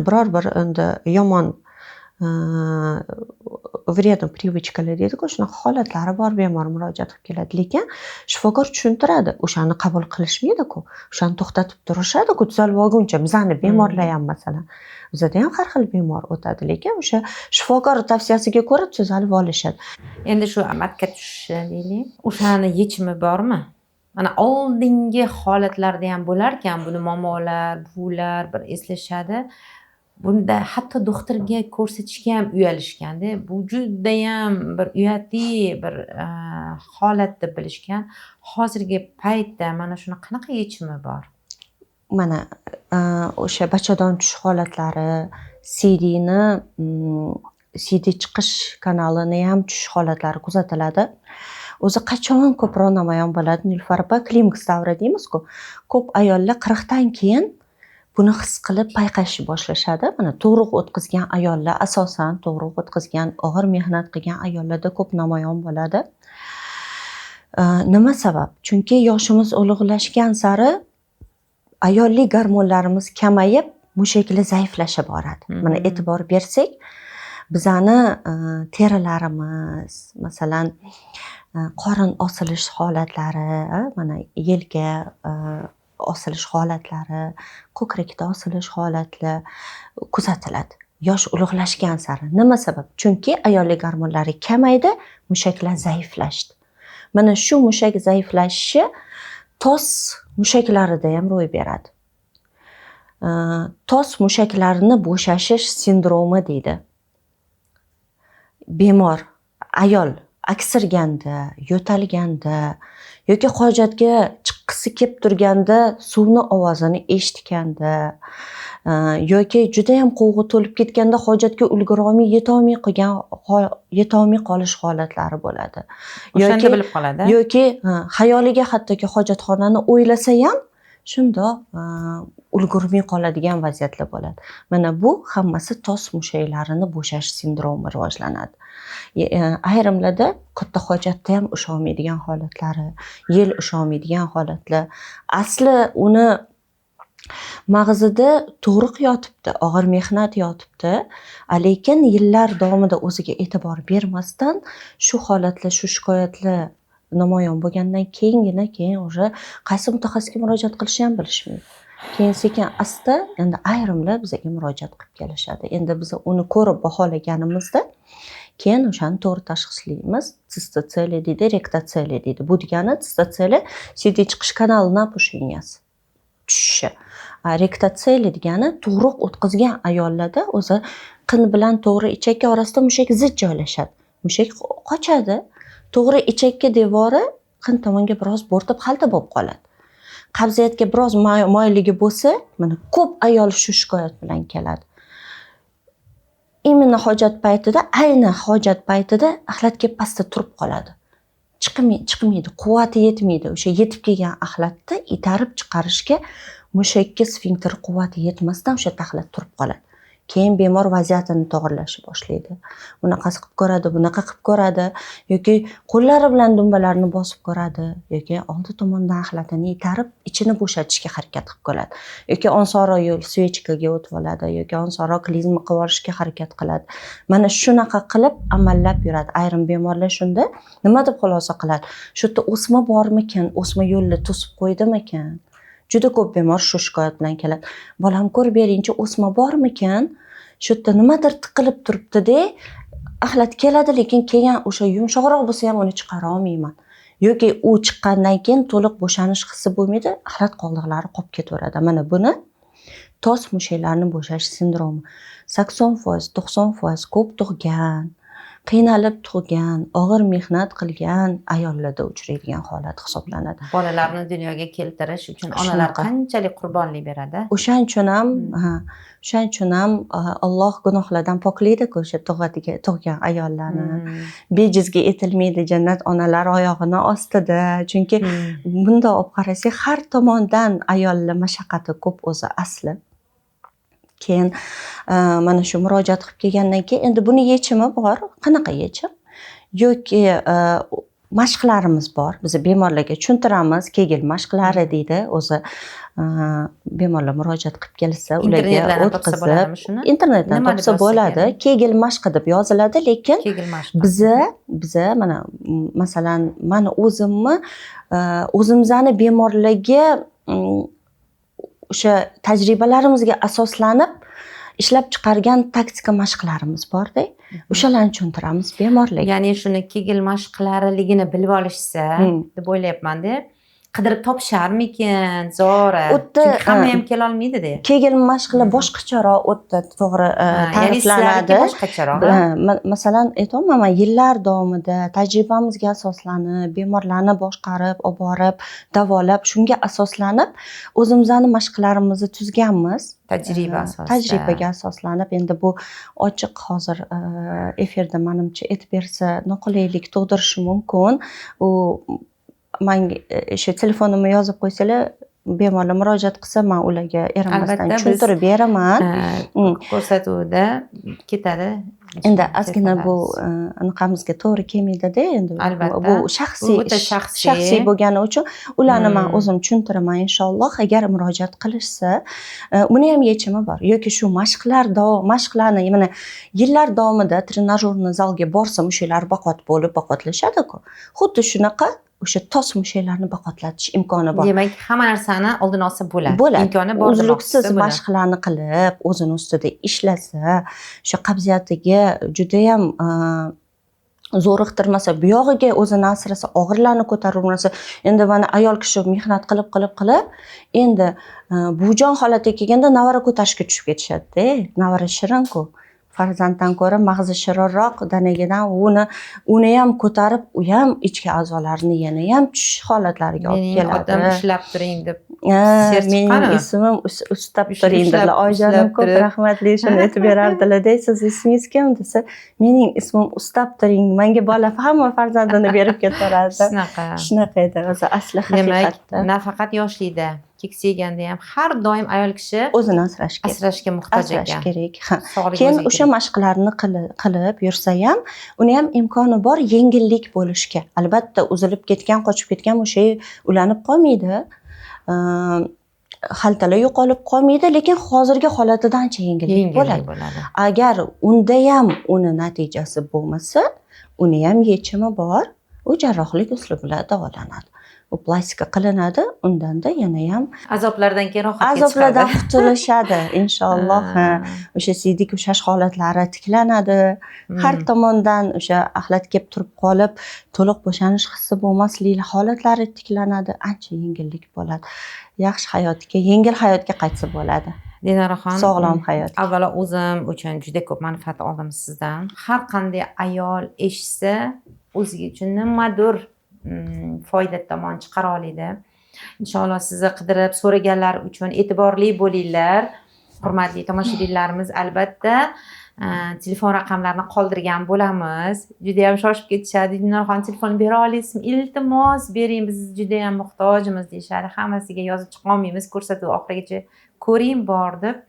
biror bir endi yomon вредный привычкаlar deydi-ku, shunaqa holatlari bor bemor murojaat qilib keladi. Lekin shifokor tushuntiradi, o'shani qabul qilishmaydi-ku, o'shani to'xtatib turishadi-ku tuzalib olguncha. Bizani bemorlar ham masalan, bizda ham har xil bemor o'tadi, lekin o'sha shifokor tavsiyasiga ko'ra tuzalib olishadi. Endi shu amakka tushishi deylik, o'shani yechimi bormi? Mana oldingi holatlarda ham bo'lar ekan, buni momolar, buvilar bir eslashadi. bunda hatto doktorga ko'rsatishga ham uyalishganda, bu judayam bir uyatli bir holat deb bilishgan. Hozirgi paytda mana shuni qanaqa yechimi bor? Mana o'sha bachadon tushish holatlari, CD chiqish kanalini ham tushish holatlari kuzatiladi. O'zi qachon ko'proq namoyon bo'ladi? Nilufar opa, klimaks davri deymiz-ku. Ko'p ayollar 40 dan keyin buni his qilib payqashni boshlashadi. Mana tug'ruq o'tkazgan ayollar, asosan tug'ruq o'tkazgan, og'ir mehnat qilgan ayollarda ko'p namoyon bo'ladi. Nima sabab? Chunki yoshimiz ulug'lashgan sari ayollik gormonlarimiz kamayib, mushaklar zaiflasha boradi. Mana e'tibor bersak, bizani terilarimiz, masalan, qorin osilish holatlari, mana yelka osilish holatlari, ko'krakda osilish holatlari kuzatiladi. Yosh ulug'lashgan sari. Nima sabab? Chunki ayollik gormonlari kamaydi, mushaklar zaiflashdi. Mana shu mushak zaiflashishi tos mushaklarida ham ro'y beradi. Tos mushaklarini bo'shashish sindromi deydi. Bemor ayol aksirganda, yo'talganda yoki hojatga chiqqisi kelib turganda suvni ovozini eshitganda yoki juda ham quvg'i to'lib ketganda hojatga ulgurolmay yetolmay qolish holatlari bo'ladi. O'shanda bilib qoladi. Yoki xayoliga hattoki hojatxonani o'ylasa ham shundoq ulgurmay qoladigan vaziyatlar bo'ladi. Mana bu hammasi tos mushaklarini bo'shash sindromi rivojlanadi. Ayrimlarda katta hojatda ham usholmaydigan holatlari, yel usholmaydigan holatlar. Asli uni mag'zida tug'ruq yotibdi, og'ir mehnat yotibdi, lekin yillar davomida o'ziga e'tibor bermasdan shu holatlar, shu shikoyatlar namoyon bo'lgandan keyin o'sha qaysi mutaxassisga murojaat qilishni ham bilishmaydi. Keyin sekin asta endi ayrimlar bizga murojaat qilib kelishadi. Endi biz uni ko'rib baholaganimizda keyin o'shani to'g'ri tashxislaymiz. Sistotseliya deydi, rektatseliya deydi. Bu degani sistotseliya CD chiqish kanali narusheniyasi tushishi. Rektatseliya degani tug'ruq o'tkazgan ayollarda o'zi qin bilan to'g'ri ichakka orasida mushak zid joylashadi. Mushak qochadi. To'g'ri ichakka devori qin tomonga biroz bo'rtib xalta bo'lib qoladi. Qabziyatga biroz moyligi bo'lsa, mana ko'p ayol shu shikoyat bilan keladi. Imенно hojat paytida, ayni hojat paytida axlat kelib pastda turib qoladi. Chiqmaydi, quvvati yetmaydi. O'sha yetib kelgan axlatni itarib chiqarishga mushakka sfinkter quvvati yetmasdan o'sha axlat turib qoladi. Keyin bemor vaziyatini to'g'irlashni boshlaydi. Bunaqasi qilib ko'radi, bunaqa qilib ko'radi yoki qo'llari bilan dumbalarini bosib ko'radi yoki oldi tomondan axlatini itarib ichini bo'shatishga harakat qilib ko'radi yoki onsoro yo'l svechkaga o'tib oladi yoki onsoro klizma qilib olishga harakat qiladi. Mana shunaqa qilib amallab yuradi. Ayrim bemorlar shunda nima deb xulosa qiladi? Shu yerda o'sma bormikan, o'sma yo'lni to'sib qo'ydimikan? Juda ko'p bemor shu shikoyat bilan keladi. Bolam ko'rib bering-chi, o'sma bormikan? Shu yerda nimadir tiqilib turibdi-da, axlat keladi, lekin keyin o'sha yumshoqroq bo'lsa ham uni chiqara olmayman. Yoki u chiqqandan keyin to'liq bo'shanish hissi bo'lmaydi, axlat qoldiqlari qolib ketaveradi. Mana buni tos mushaklarini bo'shash sindromi. 80%, 90% ko'p tug'gan, qiynalib tug'gan, og'ir mehnat qilgan ayollarda uchraydigan holat hisoblanadi. Bolalarni dunyoga keltirish uchun onalar qanchalik qurbonlik beradi? O'shaning uchun ham Alloh gunohlardan poklaydi-ku o'sha tug'gan ayollarni. Bejizga etilmaydi, jannat onalar oyog'ini ostida. Chunki bunda olib qarasak, har tomondan ayollar mashaqqati ko'p o'zi asli. Keyin mana shu murojaat qilib kelgandan keyin endi buni yechimi bor. Qanaqa yechim? Yoki mashqlarimiz bor. Biz bemorlarga tushuntiramiz, Kegel mashqlari deydi. O'zi bemorlar murojaat qilib kelsa, ularga o'tkazib, internetdan topsa bo'ladi. Kegel mashqi deb yoziladi, lekin biza mana masalan, mana o'zimizni bemorlarga o'sha tajribalarimizga asoslanib ishlab chiqargan taktika mashqlarimiz bor-da. O'shalarni tushuntiramiz bemorlarga. Ya'ni shuni Kegel mashqlariligini bilib olishsa deb o'ylayapman-da. qidirib topisharmikin Zora? O'tda, Chunki hamma ham kela olmaydi-da. Kegel mashqlar boshqacharoq o'tda to'g'ri Ya'ni sizlarniki ta'riflanadi. boshqacharoq. Masalan, aytyapman, man yillar davomida tajribamizga asoslanib, bemorlarni boshqarib, olib borib, davolab, shunga asoslanib o'zimizni mashqlarimizni tuzganmiz. Tajriba asosida. Tajribaga asoslanib, endi bu ochiq hozir efirda menimcha aytib bersa noqulaylik tug'dirishi mumkin. U menga o'sha telefonimni yozib qo'ysalar, bemorlar murojaat qilsa, men ularga erimasdan Albatta, tushuntirib beraman. Ko'rsatuvda ketadi. Endi ozgina bu anaqamizga to'g'ri kelmaydi-da, endi Albatta. bu shaxsiy Bu o'ta ish, shaxsiy. shaxsiy bo'lgani uchun ularni men o'zim tushuntiraman inshaalloh. Agar murojaat qilishsa, buni ham yechimi bor. Yoki shu mashqlarni mana yillar davomida trenajyorni zalga borsam, o'shalar baqot bo'lib baqotlashadi-ku. Xuddi shunaqa o'sha tos mushaklarni baqotlatish imkoni bor. Demak, hamma narsani oldin olsa bo'ladi. Bo'ladi. Imkoni bor Uzluksiz mashqlarni qilib, o'zini ustida ishlasa, o'sha qabziyatiga juda ham zo'riqtirmasa, buyog'iga o'zini asrasa, og'irlarni ko'tarolmasa, endi mana ayol kishi mehnat qilib, endi bujon holatiga kelganda navara ko'tarishga tushib ketishadi-da. Navara shirin-ku. Farzanddan ko'ra mag'zi shirinroq danagidan uni ham ko'tarib, u ham ichki a'zolarini yana ham tushish holatlariga olib keladi. Mening otam ushlab turing deb. Mening ismim ustab turing dedilar. Oyijonim ko'p rahmatli shuni aytib berardilar-da. Siz ismingiz kim desa, mening ismim ustab turing. Menga bola hamma farzandini berib ketaveradi. Shunaqa edi, o'zi asli haqiqatda. Demak, nafaqat yoshlikda, keksayganda ham har doim ayol kishi o'zini asrashga muhtoj ekan. Kerak. Keyin o'sha mashqlarni qilib yursa ham, uni ham imkoni bor yengillik bo'lishga. Albatta, uzilib ketgan, qochib ketgan o'sha ulanib qolmaydi. Xaltalar yo'qolib qolmaydi, lekin hozirgi holatidan ancha yengillik bo'ladi. Agar unda ham uni natijasi bo'lmasa, uni ham yechimi bor. U jarrohlik usuli bilan davolanadi. U plastika qilinadi, undanda yana ham azoblardan keyin rohatga chiqadi. Azoblardan qutulishadi inshaalloh. O'sha siydik ushlash holatlari tiklanadi. Har tomondan o'sha axlat kelib turib qolib, to'liq bo'shanish hissi bo'lmaslik holatlari tiklanadi, ancha yengillik bo'ladi. Yaxshi hayotga, yengil hayotga qaytsa bo'ladi. Dinoraxon, sog'lom hayot. Avvalo o'zim uchun juda ko'p manfaat oldim sizdan. Har qanday ayol eshitsa, o'ziga uchun nimadir foyda tomon chiqara oladi. Inshaalloh sizni qidirib so'raganlar uchun e'tiborli bo'linglar. Hurmatli tomoshabinlarimiz, albatta telefon raqamlarini qoldirgan bo'lamiz. Juda ham shoshib ketishadi. Dinoraxon telefon bera olasizmi? Iltimos bering, biz juda ham muhtojmiz deyshadi. Hammasiga yozib chiqa olmaymiz. Ko'rsatuv oxirigacha ko'ring bor deb.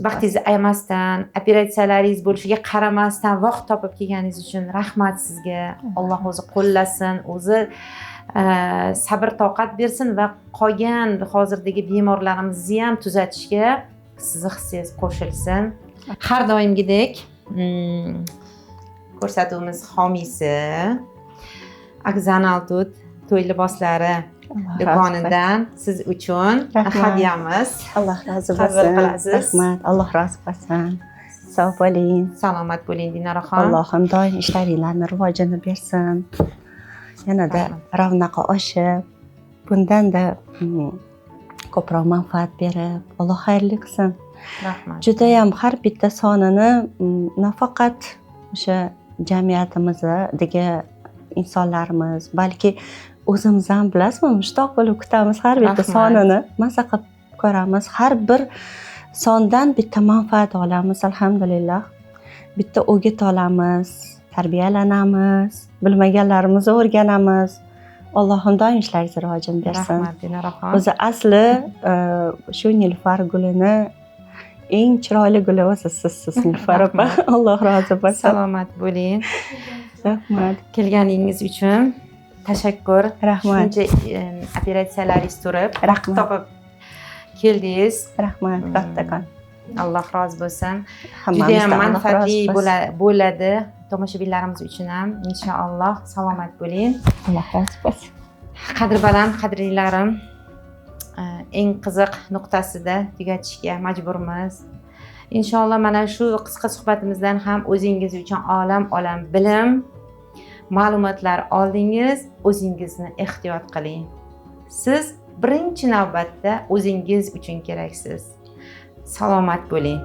Vaqtingizni ayamasdan, operatsiyalaringiz bo'lishiga qaramasdan vaqt topib kelganingiz uchun rahmat sizga. Alloh o'zi qo'llasin, o'zi sabr toqat bersin va qolgan hozirdagi bemorlarimizni ham tuzatishga sizni hissingiz qo'shilsin. Har doimgidek ko'rsatuvimiz homiysi Akzanaltut to'y liboslari do'konidan siz uchun hadyamiz. Alloh razı bo'lsin. Rahmat. Alloh razı bo'lsin. Sog' bo'ling. Salomat bo'ling Dinoraxon. Allohim doim ishlaringlarni rivojini bersin. Yanada ravnaqi oshib, bundan-da ko'proq manfaat berib, Alloh xayrli qilsin. Rahmat. Juda ham har bitta sonini nafaqat o'sha jamiyatimizdagi insonlarimiz, balki o'zimiz ham bilasizmi, mushtoq bo'lib kutamiz har bitta sonini, maza qilib ko'ramiz. Har bir sondan bitta manfaat olamiz, alhamdulillah. Bitta o'git olamiz, tarbiyalanamiz, bilmaganlarimizni o'rganamiz. Allohim doim ishlaringizni rivojini bersin. Rahmat Dinoraxon. O'zi asli shu nilufar gulini eng chiroyli guli o'zi siz Nilufar opa. Alloh rozi bo'lsin. Salomat bo'ling. Rahmat. Kelganingiz uchun tashakkur. Rahmat. Shuncha operatsiyalaringiz turib, vaqt topib keldingiz. Rahmat, kattakon. Alloh rozi bo'lsin. Juda ham manfaatli bo'ladi tomoshabinlarimiz uchun ham. Inshaalloh salomat bo'ling. Alloh rozi bo'lsin. Qadrbaland qadrlilarim, eng qiziq nuqtasida tugatishga majburmiz. Inshaalloh mana shu qisqa suhbatimizdan ham o'zingiz uchun olam bilim ma'lumotlar oldingiz, o'zingizni ehtiyot qiling. Siz birinchi navbatda o'zingiz uchun keraksiz. Salomat bo'ling.